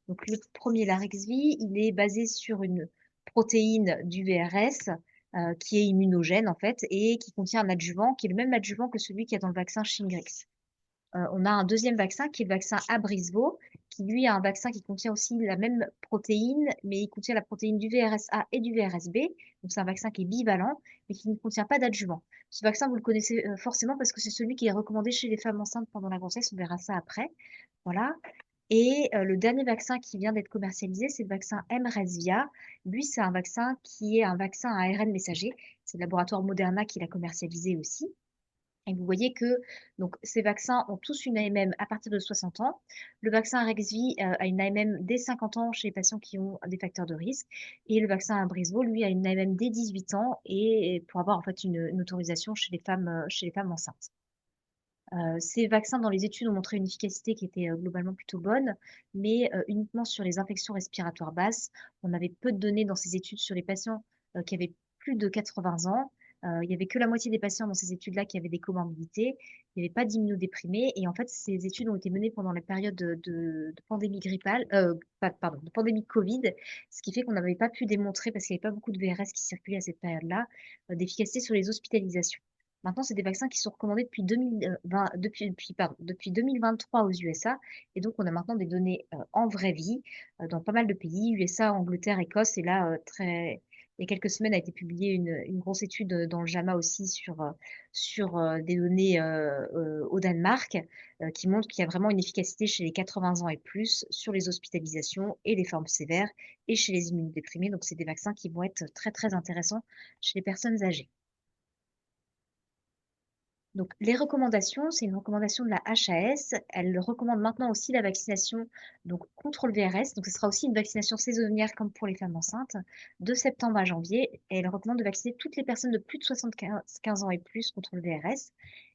Donc, le premier, l'Arexvy, il est basé sur une protéine du VRS qui est immunogène en fait et qui contient un adjuvant qui est le même adjuvant que celui qu'il y a dans le vaccin Shingrix. On a un deuxième vaccin qui est le vaccin Abrysvo, qui lui a un vaccin qui contient aussi la même protéine, mais il contient la protéine du VRSA et du VRSB. Donc c'est un vaccin qui est bivalent, mais qui ne contient pas d'adjuvant. Ce vaccin, vous le connaissez forcément parce que c'est celui qui est recommandé chez les femmes enceintes pendant la grossesse. On verra ça après. Voilà. Et le dernier vaccin qui vient d'être commercialisé, c'est le vaccin mRESVIA. Lui, c'est un vaccin qui est un vaccin à ARN messager. C'est le laboratoire Moderna qui l'a commercialisé aussi. Et vous voyez que donc, ces vaccins ont tous une AMM à partir de 60 ans. Le vaccin Arexvy a une AMM dès 50 ans chez les patients qui ont des facteurs de risque. Et le vaccin Abrysvo, lui, a une AMM dès 18 ans et pour avoir en fait une autorisation chez les femmes enceintes. Ces vaccins dans les études ont montré une efficacité qui était globalement plutôt bonne, mais uniquement sur les infections respiratoires basses. On avait peu de données dans ces études sur les patients qui avaient plus de 80 ans. Il n'y avait que la moitié des patients dans ces études-là qui avaient des comorbidités. Il n'y avait pas d'immunodéprimés. Et en fait, ces études ont été menées pendant la période de pandémie grippale, pardon, de pandémie Covid, ce qui fait qu'on n'avait pas pu démontrer, parce qu'il n'y avait pas beaucoup de VRS qui circulaient à cette période-là, d'efficacité sur les hospitalisations. Maintenant, c'est des vaccins qui sont recommandés depuis 2023 aux USA. Et donc, on a maintenant des données en vraie vie dans pas mal de pays, USA, Angleterre, Écosse. Et là, il y a quelques semaines, a été publiée une grosse étude dans le JAMA aussi sur des données au Danemark qui montrent qu'il y a vraiment une efficacité chez les 80 ans et plus sur les hospitalisations et les formes sévères et chez les immunodéprimés. Donc, c'est des vaccins qui vont être très, très intéressants chez les personnes âgées. Donc, les recommandations, c'est une recommandation de la HAS. Elle recommande maintenant aussi la vaccination donc, contre le VRS. Donc, ce sera aussi une vaccination saisonnière comme pour les femmes enceintes de septembre à janvier. Et elle recommande de vacciner toutes les personnes de plus de 75 ans et plus contre le VRS.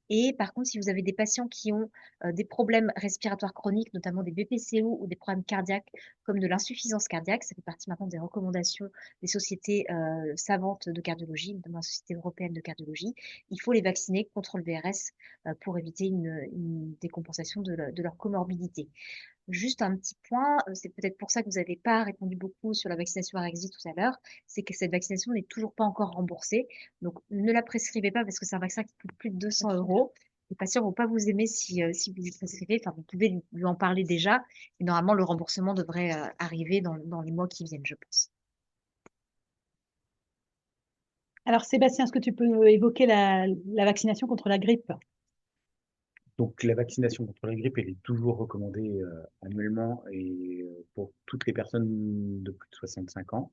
Et par contre, si vous avez des patients qui ont des problèmes respiratoires chroniques, notamment des BPCO ou des problèmes cardiaques, comme de l'insuffisance cardiaque, ça fait partie maintenant des recommandations des sociétés savantes de cardiologie, notamment la Société européenne de cardiologie, il faut les vacciner contre le VRS pour éviter une décompensation de leur comorbidité. Juste un petit point, c'est peut-être pour ça que vous n'avez pas répondu beaucoup sur la vaccination Arexvy tout à l'heure, c'est que cette vaccination n'est toujours pas encore remboursée. Donc, ne la prescrivez pas parce que c'est un vaccin qui coûte plus de 200 euros. Les patients ne vont pas vous aimer si vous le prescrivez. Enfin, vous pouvez lui en parler déjà. Et normalement, le remboursement devrait arriver dans les mois qui viennent, je pense. Alors, Sébastien, est-ce que tu peux évoquer la vaccination contre la grippe? Donc, la vaccination contre la grippe, elle est toujours recommandée annuellement et pour toutes les personnes de plus de 65 ans.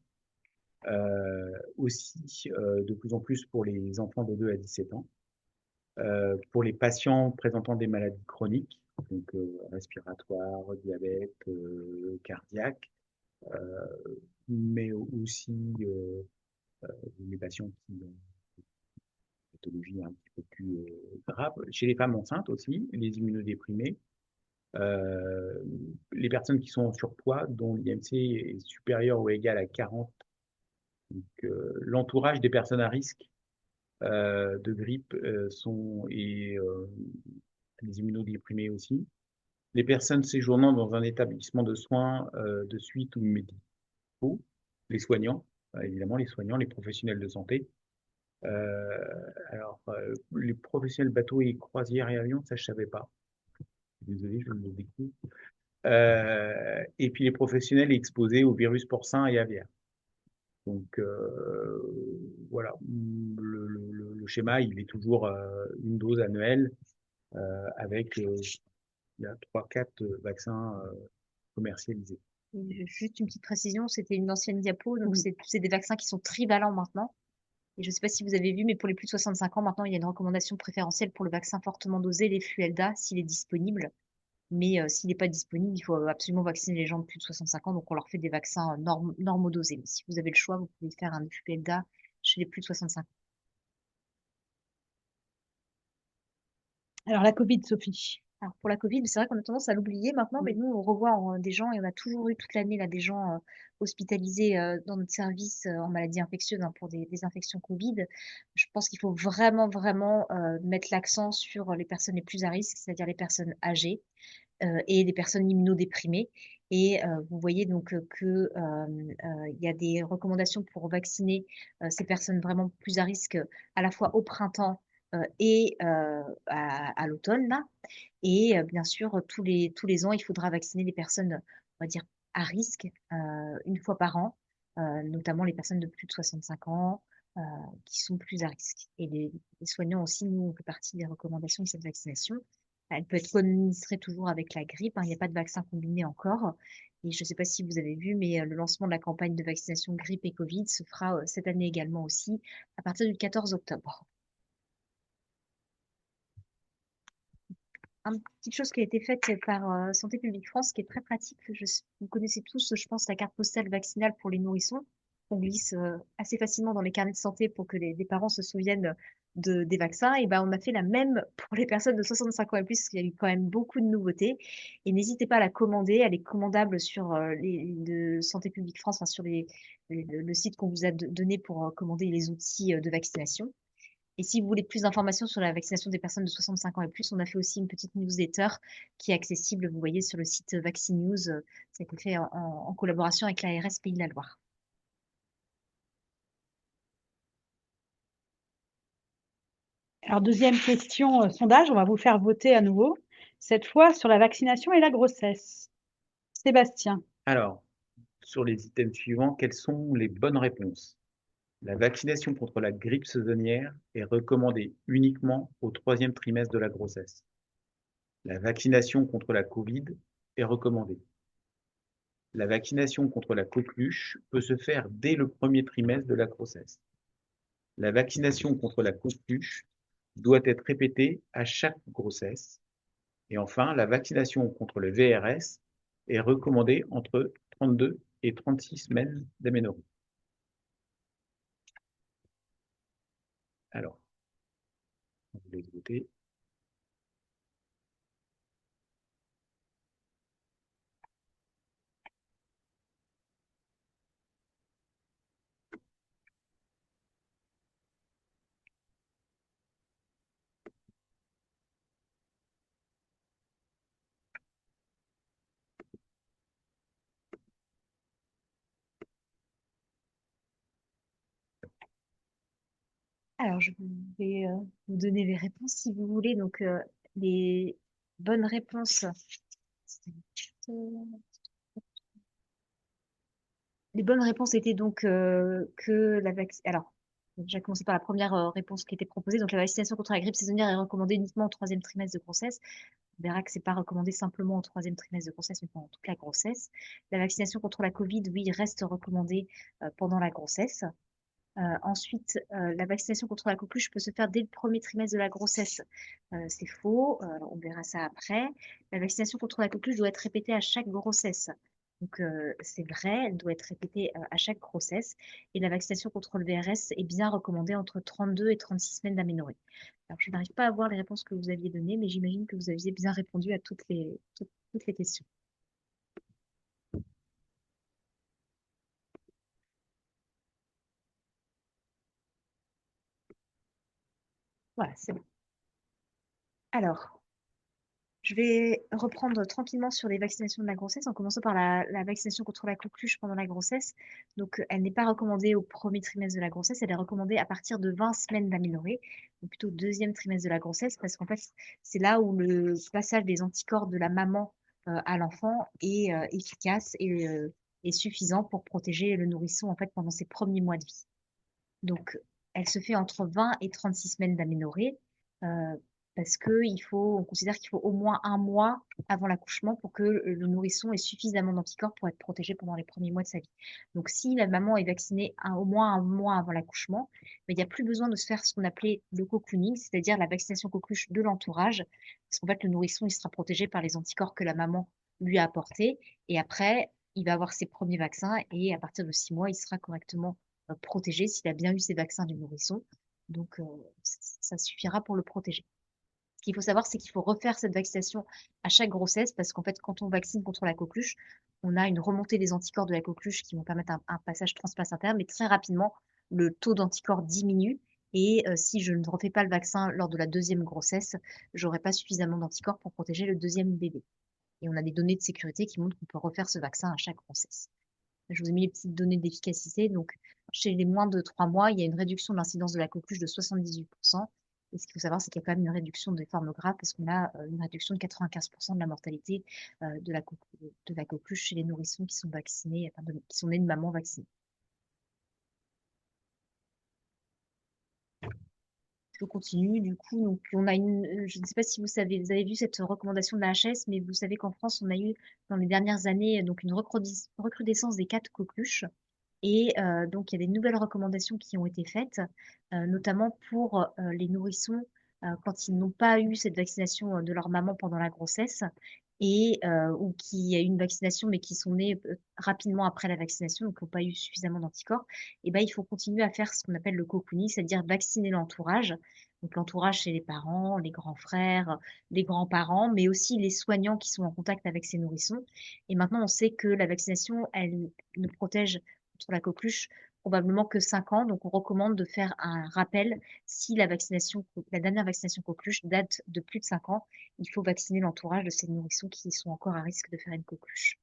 Aussi, de plus en plus pour les enfants de 2 à 17 ans. Pour les patients présentant des maladies chroniques, donc respiratoires, diabète, cardiaque, mais aussi les patients qui ont une pathologie un petit peu plus grave. Chez les femmes enceintes aussi, les immunodéprimés, les personnes qui sont en surpoids, dont l'IMC est supérieur ou égal à 40, donc l'entourage des personnes à risque de grippe et les immunodéprimés aussi. Les personnes séjournant dans un établissement de soins de suite ou médicaux, les soignants, évidemment les soignants, les professionnels de santé, Les professionnels bateaux et croisières et avions, ça je savais pas. Désolé, je me le découvre. Et puis les professionnels exposés au virus porcin et aviaire. Donc voilà, le schéma, il est toujours une dose annuelle avec il y a 3-4 vaccins commercialisés. Juste une petite précision, c'était une ancienne diapo, donc c'est des vaccins qui sont trivalents maintenant. Et je ne sais pas si vous avez vu, mais pour les plus de 65 ans, maintenant, il y a une recommandation préférentielle pour le vaccin fortement dosé, les Fluelda, s'il est disponible. Mais s'il n'est pas disponible, il faut absolument vacciner les gens de plus de 65 ans. Donc, on leur fait des vaccins normaux dosés. Mais si vous avez le choix, vous pouvez faire un Fluelda chez les plus de 65 ans. Alors, la Covid, Sophie. Alors, pour la Covid, c'est vrai qu'on a tendance à l'oublier maintenant, mais nous, on revoit des gens, et on a toujours eu toute l'année là, des gens hospitalisés dans notre service en maladies infectieuses pour des infections Covid. Je pense qu'il faut vraiment, vraiment mettre l'accent sur les personnes les plus à risque, c'est-à-dire les personnes âgées et les personnes immunodéprimées. Et vous voyez donc que il y a des recommandations pour vacciner ces personnes vraiment plus à risque à la fois au printemps et à l'automne là. Et bien sûr, tous les ans, il faudra vacciner les personnes, on va dire, à risque une fois par an, notamment les personnes de plus de 65 ans euh, qui sont plus à risque. Et les soignants aussi, nous, on fait partie des recommandations de cette vaccination. Elle peut être administrée toujours avec la grippe, hein, il n'y a pas de vaccin combiné encore. Et je ne sais pas si vous avez vu, mais le lancement de la campagne de vaccination grippe et Covid se fera cette année également aussi, à partir du 14 octobre. Une petite chose qui a été faite par Santé publique France, qui est très pratique. Vous connaissez tous, je pense, la carte postale vaccinale pour les nourrissons, qu'on glisse assez facilement dans les carnets de santé pour que les parents se souviennent des vaccins. Et ben, on a fait la même pour les personnes de 65 ans et plus, parce qu'il y a eu quand même beaucoup de nouveautés. Et n'hésitez pas à la commander. Elle est commandable sur de Santé publique France, enfin, sur le site qu'on vous a donné pour commander les outils de vaccination. Et si vous voulez plus d'informations sur la vaccination des personnes de 65 ans et plus, on a fait aussi une petite newsletter qui est accessible, vous voyez, sur le site VacciNews. Ça a été fait en collaboration avec l'ARS Pays de la Loire. Alors, deuxième question, sondage, on va vous faire voter à nouveau, cette fois sur la vaccination et la grossesse. Sébastien. Alors, sur les items suivants, quelles sont les bonnes réponses? La vaccination contre la grippe saisonnière est recommandée uniquement au 3e trimestre de la grossesse. La vaccination contre la Covid est recommandée. La vaccination contre la coqueluche peut se faire dès le 1er trimestre de la grossesse. La vaccination contre la coqueluche doit être répétée à chaque grossesse. Et enfin, la vaccination contre le VRS est recommandée entre 32 et 36 semaines d'aménorrhée. Alors, on vous laisse voter. Alors, je vais vous donner les réponses si vous voulez. Donc, les bonnes réponses. Les bonnes réponses étaient donc que la vaccination. Alors, j'ai commencé par la première réponse qui était proposée. Donc, la vaccination contre la grippe saisonnière est recommandée uniquement au 3e trimestre de grossesse. On verra que c'est pas recommandé simplement au 3e trimestre de grossesse, mais pendant toute la grossesse. La vaccination contre la Covid, oui, reste recommandée pendant la grossesse. Ensuite, la vaccination contre la coqueluche peut se faire dès le 1er trimestre de la grossesse. C'est faux, on verra ça après. La vaccination contre la coqueluche doit être répétée à chaque grossesse. Donc, c'est vrai, elle doit être répétée à chaque grossesse. Et la vaccination contre le VRS est bien recommandée entre 32 et 36 semaines d'aménorrhée. Alors, je n'arrive pas à voir les réponses que vous aviez données, mais j'imagine que vous aviez bien répondu à toutes les questions. Voilà, c'est bon. Alors, Je vais reprendre tranquillement sur les vaccinations de la grossesse, en commençant par la vaccination contre la coqueluche pendant la grossesse. Donc, elle n'est pas recommandée au premier trimestre de la grossesse, elle est recommandée à partir de 20 semaines d'aménorrhée, ou plutôt au deuxième trimestre de la grossesse, parce qu'en fait, c'est là où le passage des anticorps de la maman à l'enfant est efficace et suffisant pour protéger le nourrisson en fait pendant ses premiers mois de vie. Donc, elle se fait entre 20 et 36 semaines d'aménorrhée, parce on considère qu'il faut au moins un mois avant l'accouchement pour que le nourrisson ait suffisamment d'anticorps pour être protégé pendant les premiers mois de sa vie. Donc, si la maman est vaccinée au moins un mois avant l'accouchement, il n'y a plus besoin de se faire ce qu'on appelait le cocooning, c'est-à-dire la vaccination coqueluche de l'entourage, parce qu'en fait, le nourrisson, il sera protégé par les anticorps que la maman lui a apportés. Et après, il va avoir ses premiers vaccins et à partir de 6 mois, il sera correctement protégé s'il a bien eu ses vaccins du nourrisson. Donc, ça suffira pour le protéger. Ce qu'il faut savoir, c'est qu'il faut refaire cette vaccination à chaque grossesse parce qu'en fait, quand on vaccine contre la coqueluche, on a une remontée des anticorps de la coqueluche qui vont permettre un passage transplacentaire, mais très rapidement, le taux d'anticorps diminue. Et si je ne refais pas le vaccin lors de la deuxième grossesse, j'aurai pas suffisamment d'anticorps pour protéger le deuxième bébé. Et on a des données de sécurité qui montrent qu'on peut refaire ce vaccin à chaque grossesse. Je vous ai mis les petites données d'efficacité. Donc, chez les moins de 3 mois, il y a une réduction de l'incidence de la coqueluche de 78%. Et ce qu'il faut savoir, c'est qu'il y a quand même une réduction des formes graves parce qu'on a une réduction de 95% de la mortalité de la coqueluche chez les nourrissons qui sont vaccinés, enfin, qui sont nés de maman vaccinée. Je continue, du coup, donc on a je ne sais pas si vous avez vu cette recommandation de la HS, mais vous savez qu'en France, on a eu dans les dernières années donc une recrudescence des cas de coqueluche. Et donc, il y a des nouvelles recommandations qui ont été faites, notamment pour les nourrissons quand ils n'ont pas eu cette vaccination de leur maman pendant la grossesse et ou qui a eu une vaccination mais qui sont nés rapidement après la vaccination, donc qui n'ont pas eu suffisamment d'anticorps. Et ben, il faut continuer à faire ce qu'on appelle le cocooning, c'est-à-dire vacciner l'entourage. Donc l'entourage, c'est les parents, les grands frères, les grands-parents, mais aussi les soignants qui sont en contact avec ces nourrissons. Et maintenant, on sait que la vaccination, elle ne protège contre la coqueluche probablement que 5 ans. Donc, on recommande de faire un rappel si la dernière vaccination coqueluche date de plus de 5 ans. Il faut vacciner l'entourage de ces nourrissons qui sont encore à risque de faire une coqueluche.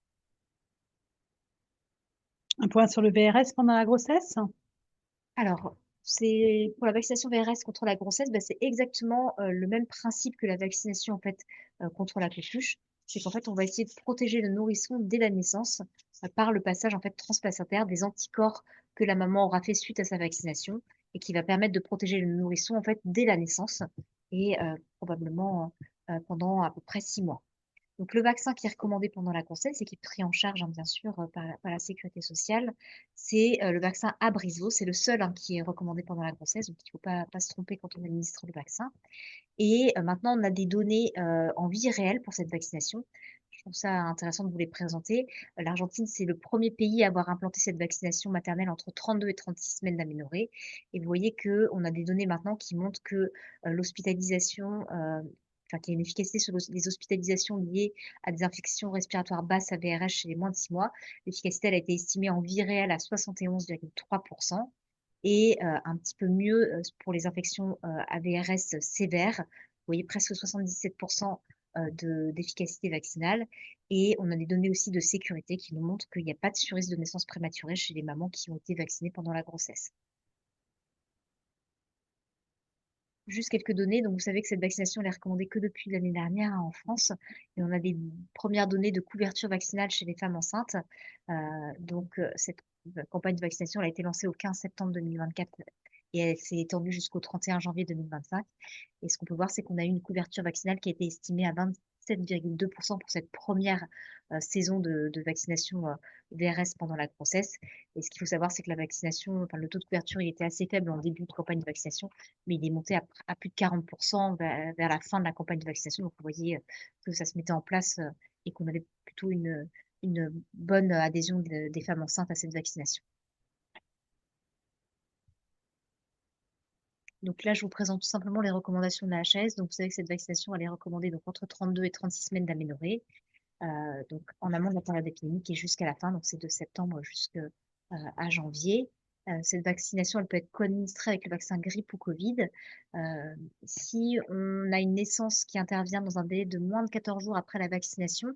Un point sur le VRS pendant la grossesse? Alors, pour la vaccination VRS contre la grossesse, bah, c'est exactement le même principe que la vaccination en fait contre la coqueluche. C'est qu'en fait, on va essayer de protéger le nourrisson dès la naissance par le passage en fait transplacentaire des anticorps que la maman aura fait suite à sa vaccination et qui va permettre de protéger le nourrisson en fait dès la naissance et probablement pendant à peu près 6 mois. Donc, le vaccin qui est recommandé pendant la grossesse et qui est pris en charge, hein, bien sûr, par la sécurité sociale, c'est le vaccin Abrysvo. C'est le seul qui est recommandé pendant la grossesse, donc il ne faut pas se tromper quand on administre le vaccin. Et maintenant, on a des données en vie réelle pour cette vaccination. Je trouve ça intéressant de vous les présenter. L'Argentine, c'est le premier pays à avoir implanté cette vaccination maternelle entre 32 et 36 semaines d'aménorrhée. Et vous voyez qu'on a des données maintenant qui montrent que l'hospitalisation, qu'il y a une efficacité sur les hospitalisations liées à des infections respiratoires basses à VRS chez les moins de 6 mois. L'efficacité, elle a été estimée en vie réelle à 71,3% et un petit peu mieux pour les infections AVRS sévères. Vous voyez presque 77% d'efficacité vaccinale. Et on a des données aussi de sécurité qui nous montrent qu'il n'y a pas de surrisque de naissance prématurée chez les mamans qui ont été vaccinées pendant la grossesse. Juste quelques données. Donc, vous savez que cette vaccination elle est recommandée que depuis l'année dernière en France. Et on a des premières données de couverture vaccinale chez les femmes enceintes. Cette campagne de vaccination elle a été lancée au 15 septembre 2024 et elle s'est étendue jusqu'au 31 janvier 2025. Et ce qu'on peut voir, c'est qu'on a eu une couverture vaccinale qui a été estimée à 27,2% pour cette première saison de vaccination VRS pendant la grossesse. Et ce qu'il faut savoir, c'est que la vaccination, enfin, le taux de couverture, il était assez faible en début de campagne de vaccination, mais il est monté à plus de 40% vers la fin de la campagne de vaccination. Donc, vous voyez que ça se mettait en place et qu'on avait plutôt une bonne adhésion des femmes enceintes à cette vaccination. Donc là, je vous présente tout simplement les recommandations de la HAS. Donc, vous savez que cette vaccination, elle est recommandée donc, entre 32 et 36 semaines d'aménorrhée, donc en amont de la période épidémique et jusqu'à la fin, donc c'est de septembre jusqu'à janvier. Cette vaccination, elle peut être co-administrée avec le vaccin grippe ou Covid. Si on a une naissance qui intervient dans un délai de moins de 14 jours après la vaccination,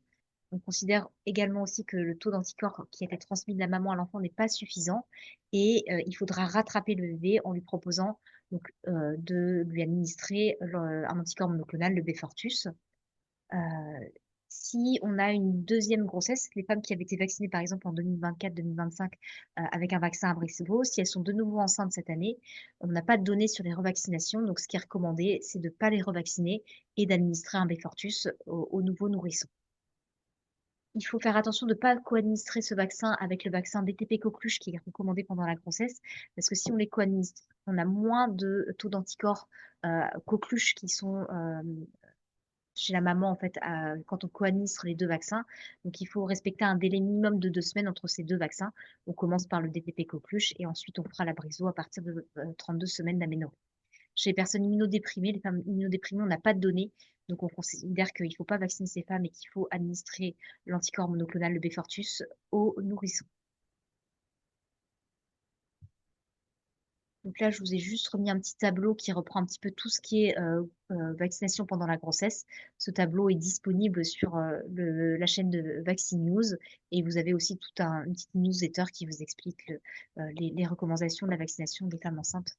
on considère également aussi que le taux d'anticorps qui a été transmis de la maman à l'enfant n'est pas suffisant et il faudra rattraper le bébé en lui proposant donc, de lui administrer un anticorps monoclonal, le Beyfortus. Euh, Si on a une deuxième grossesse, les femmes qui avaient été vaccinées par exemple en 2024-2025 avec un vaccin à Brixvo, si elles sont de nouveau enceintes cette année, on n'a pas de données sur les revaccinations. Donc ce qui est recommandé, c'est de ne pas les revacciner et d'administrer un Beyfortus aux nouveaux nourrissons. Il faut faire attention de ne pas co-administrer ce vaccin avec le vaccin DTP coqueluche qui est recommandé pendant la grossesse, parce que si on les co-administre, on a moins de taux d'anticorps coqueluche qui sont chez la maman en fait quand on co-administre les deux vaccins. Donc il faut respecter un délai minimum de 2 semaines entre ces deux vaccins. On commence par le DTP coqueluche et ensuite on fera la Briso à partir de 32 semaines d'aménorrhée. Chez les personnes immunodéprimées, les femmes immunodéprimées, on n'a pas de données. Donc, on considère qu'il ne faut pas vacciner ces femmes et qu'il faut administrer l'anticorps monoclonal, le Beyfortus, aux nourrissons. Donc là, je vous ai juste remis un petit tableau qui reprend un petit peu tout ce qui est vaccination pendant la grossesse. Ce tableau est disponible sur la chaîne de Vaccine News et vous avez aussi toute une petite newsletter qui vous explique les recommandations de la vaccination des femmes enceintes.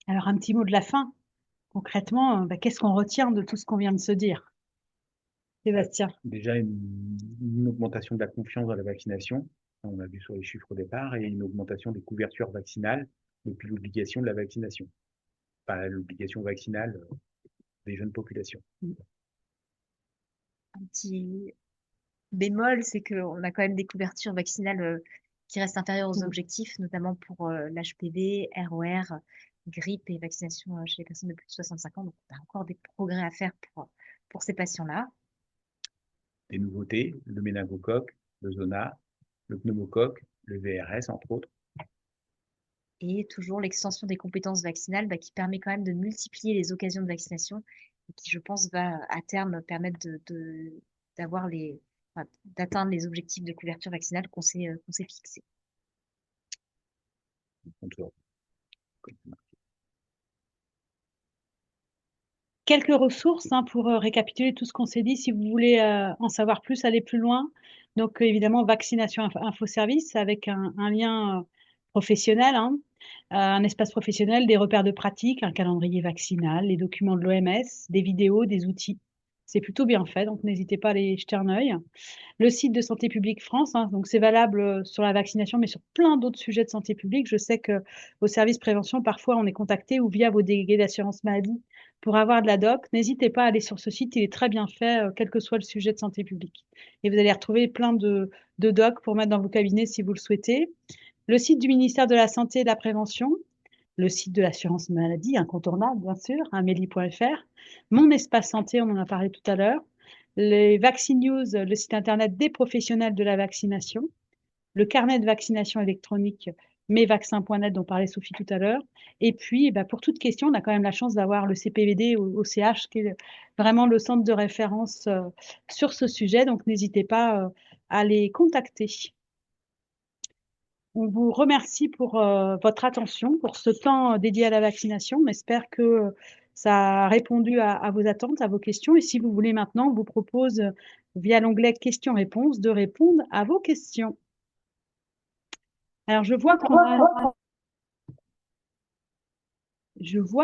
Alors, un petit mot de la fin. Concrètement, qu'est-ce qu'on retient de tout ce qu'on vient de se dire? Sébastien. Déjà, une augmentation de la confiance dans la vaccination, on a vu sur les chiffres au départ, et une augmentation des couvertures vaccinales depuis l'obligation de la vaccination, pas l'obligation vaccinale des jeunes populations. Un petit bémol, c'est qu'on a quand même des couvertures vaccinales qui restent inférieures aux objectifs, notamment pour l'HPV, ROR, grippe et vaccination chez les personnes de plus de 65 ans. Donc, on a encore des progrès à faire pour ces patients-là. Des nouveautés, le méningocoque, le zona, le pneumocoque, le VRS, entre autres. Et toujours l'extension des compétences vaccinales qui permet quand même de multiplier les occasions de vaccination et qui, je pense, va à terme permettre d'atteindre les objectifs de couverture vaccinale qu'on s'est fixés. Quelques ressources pour récapituler tout ce qu'on s'est dit. Si vous voulez en savoir plus, aller plus loin. Donc, évidemment, Vaccination Info Service avec un lien professionnel, un espace professionnel, des repères de pratique, un calendrier vaccinal, les documents de l'OMS, des vidéos, des outils. C'est plutôt bien fait, donc n'hésitez pas à aller jeter un œil. Le site de Santé publique France, donc c'est valable sur la vaccination, mais sur plein d'autres sujets de santé publique. Je sais qu'au service prévention, parfois, on est contacté ou via vos délégués d'assurance maladie pour avoir de la doc. N'hésitez pas à aller sur ce site, il est très bien fait, quel que soit le sujet de santé publique. Et vous allez retrouver plein de docs pour mettre dans vos cabinets si vous le souhaitez. Le site du ministère de la Santé et de la Prévention, le site de l'assurance maladie, incontournable bien sûr, amélie.fr, mon espace santé, on en a parlé tout à l'heure, les Vaccine News, le site internet des professionnels de la vaccination, le carnet de vaccination électronique mesvaccins.net dont parlait Sophie tout à l'heure. Et puis, pour toute question, on a quand même la chance d'avoir le CPVD au CH, qui est vraiment le centre de référence sur ce sujet. Donc, n'hésitez pas à les contacter. On vous remercie pour votre attention, pour ce temps dédié à la vaccination. On espère que ça a répondu à vos attentes, à vos questions. Et si vous voulez maintenant, on vous propose, via l'onglet questions-réponses, de répondre à vos questions. Alors, je vois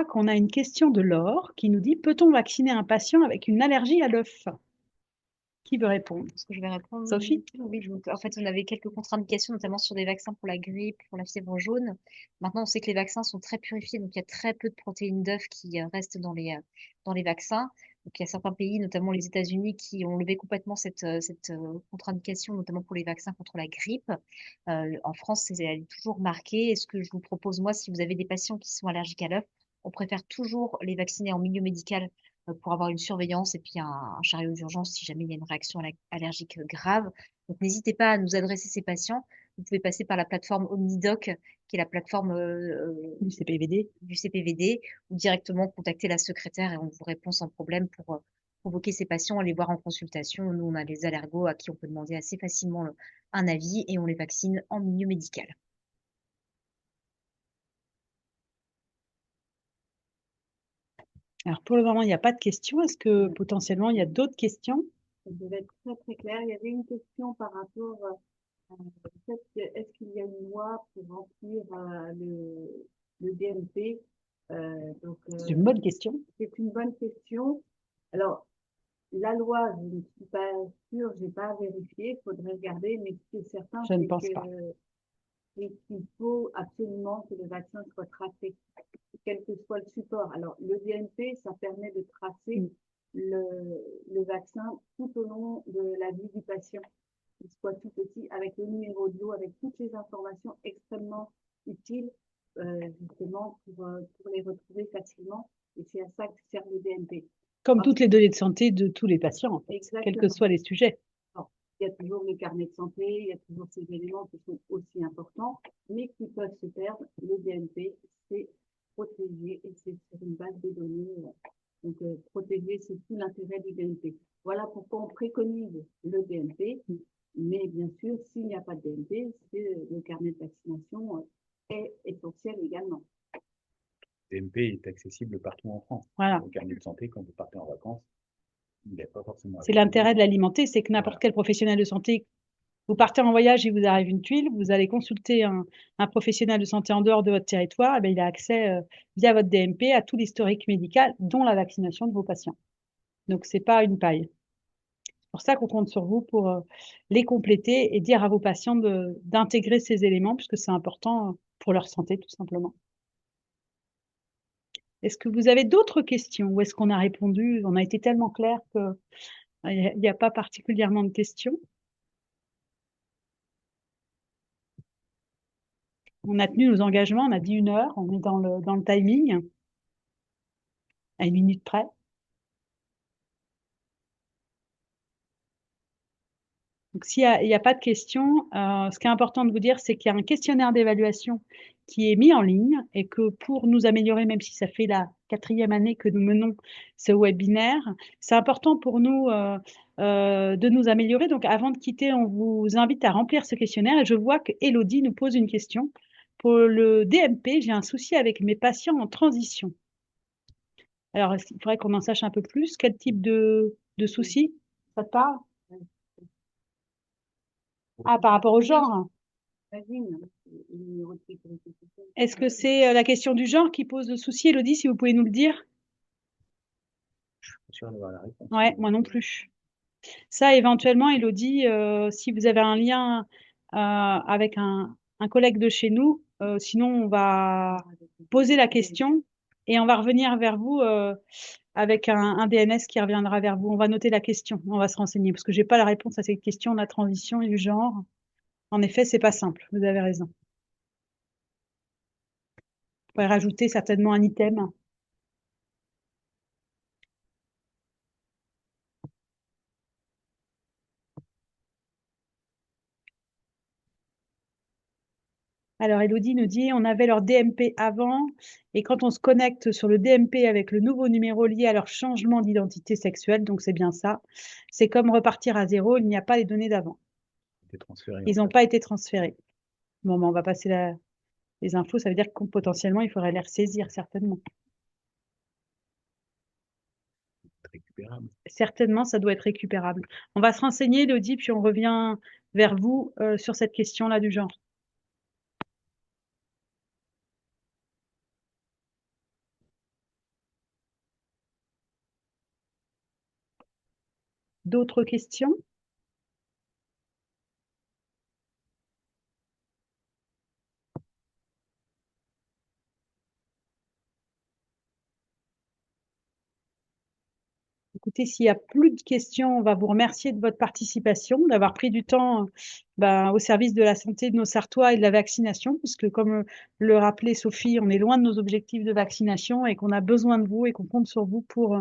qu'on a une question de Laure qui nous dit « Peut-on vacciner un patient avec une allergie à l'œuf ?» Qui veut répondre? Est-ce que je vais répondre? Sophie? Oui, en fait, on avait quelques contre-indications, notamment sur des vaccins pour la grippe, pour la fièvre jaune. Maintenant, on sait que les vaccins sont très purifiés, donc il y a très peu de protéines d'œuf qui restent dans les vaccins. Donc, il y a certains pays, notamment les États-Unis, qui ont levé complètement cette contre-indication, notamment pour les vaccins contre la grippe. En France, elle est toujours marquée. Et ce que je vous propose, moi, si vous avez des patients qui sont allergiques à l'œuf, on préfère toujours les vacciner en milieu médical pour avoir une surveillance et puis un chariot d'urgence si jamais il y a une réaction allergique grave. Donc, n'hésitez pas à nous adresser ces patients. Vous pouvez passer par la plateforme OmniDoc, qui est la plateforme du CPVD, ou directement contacter la secrétaire et on vous répond sans problème pour convoquer ces patients, aller voir en consultation. Nous, on a des allergos à qui on peut demander assez facilement un avis et on les vaccine en milieu médical. Alors, pour le moment, il n'y a pas de questions. Est-ce que potentiellement, il y a d'autres questions? Ça devait être très très clair. Il y avait une question par rapport au fait est-ce qu'il y a une loi pour remplir le DMP? C'est une bonne question. C'est une bonne question. Alors, la loi, je ne suis pas sûre, je n'ai pas vérifié, il faudrait regarder, mais ce qui est certain, Je ne pense pas. c'est qu'il faut absolument que le vaccin soit tracé, quel que soit le support. Alors, le DMP, ça permet de tracer le vaccin tout au long de la vie du patient, qu'il soit tout petit, avec le numéro de lot, avec toutes les informations extrêmement utiles, justement, pour les retrouver facilement. Et c'est à ça que sert le DMP. Comme toutes les données de santé de tous les patients, en fait, quels que soient les sujets. Il y a toujours le carnet de santé, il y a toujours ces éléments qui sont aussi importants, mais qui peuvent se perdre. Le DMP, c'est protégé et c'est sur une base de données. Donc, protéger, c'est tout l'intérêt du DMP. Voilà pourquoi on préconise le DMP. Mais bien sûr, s'il n'y a pas de DMP, le carnet de vaccination est essentiel également. Le DMP est accessible partout en France. Voilà. Le carnet de santé, quand vous partez en vacances, il n'est pas forcément. C'est l'intérêt de l'alimenter, c'est que n'importe quel professionnel de santé, vous partez en voyage, il vous arrive une tuile, vous allez consulter un professionnel de santé en dehors de votre territoire, et bien, il a accès via votre DMP à tout l'historique médical, dont la vaccination de vos patients. Donc, ce n'est pas une paille. C'est pour ça qu'on compte sur vous pour les compléter et dire à vos patients d'intégrer ces éléments, puisque c'est important pour leur santé, tout simplement. Est-ce que vous avez d'autres questions ou est-ce qu'on a répondu? On a été tellement clair qu'il n'y a pas particulièrement de questions. On a tenu nos engagements, on a dit 1 heure, on est dans le timing, à 1 minute près. Donc, s'il n'y a pas de questions, ce qui est important de vous dire, c'est qu'il y a un questionnaire d'évaluation qui est mis en ligne et que pour nous améliorer, même si ça fait la 4e année que nous menons ce webinaire, c'est important pour nous de nous améliorer. Donc, avant de quitter, on vous invite à remplir ce questionnaire. Et je vois que Élodie nous pose une question. Pour le DMP, j'ai un souci avec mes patients en transition. Alors, il faudrait qu'on en sache un peu plus. Quel type de souci? Ça te parle? Ah, par rapport au genre? Est-ce que c'est la question du genre qui pose le souci, Élodie, si vous pouvez nous le dire? Je suis pas sûr d'avoir la réponse. Ouais, moi non plus. Ça, éventuellement, Élodie, si vous avez un lien avec un collègue de chez nous, sinon on va poser la question et on va revenir vers vous avec un DNS qui reviendra vers vous. On va noter la question, on va se renseigner, parce que je n'ai pas la réponse à cette question de la transition et du genre. En effet, c'est pas simple, vous avez raison. On pourrait rajouter certainement un item. Alors, Élodie nous dit, on avait leur DMP avant, et quand on se connecte sur le DMP avec le nouveau numéro lié à leur changement d'identité sexuelle, donc c'est bien ça, c'est comme repartir à zéro, il n'y a pas les données d'avant. Ils n'ont pas été transférés. Bon, ben, on va passer les infos, ça veut dire que potentiellement, il faudrait les ressaisir, certainement. Récupérable. Certainement, ça doit être récupérable. On va se renseigner, Élodie, puis on revient vers vous sur cette question-là du genre. D'autres questions? Écoutez, s'il n'y a plus de questions, on va vous remercier de votre participation, d'avoir pris du temps au service de la santé de nos Sartois et de la vaccination, puisque comme le rappelait Sophie, on est loin de nos objectifs de vaccination et qu'on a besoin de vous et qu'on compte sur vous pour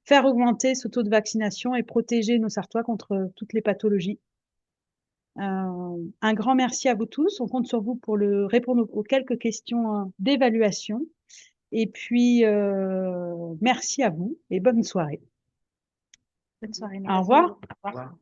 faire augmenter ce taux de vaccination et protéger nos Sartois contre toutes les pathologies. Un grand merci à vous tous. On compte sur vous pour répondre aux quelques questions d'évaluation. Et puis, merci à vous et bonne soirée. Bonne soirée. Au revoir. Au revoir.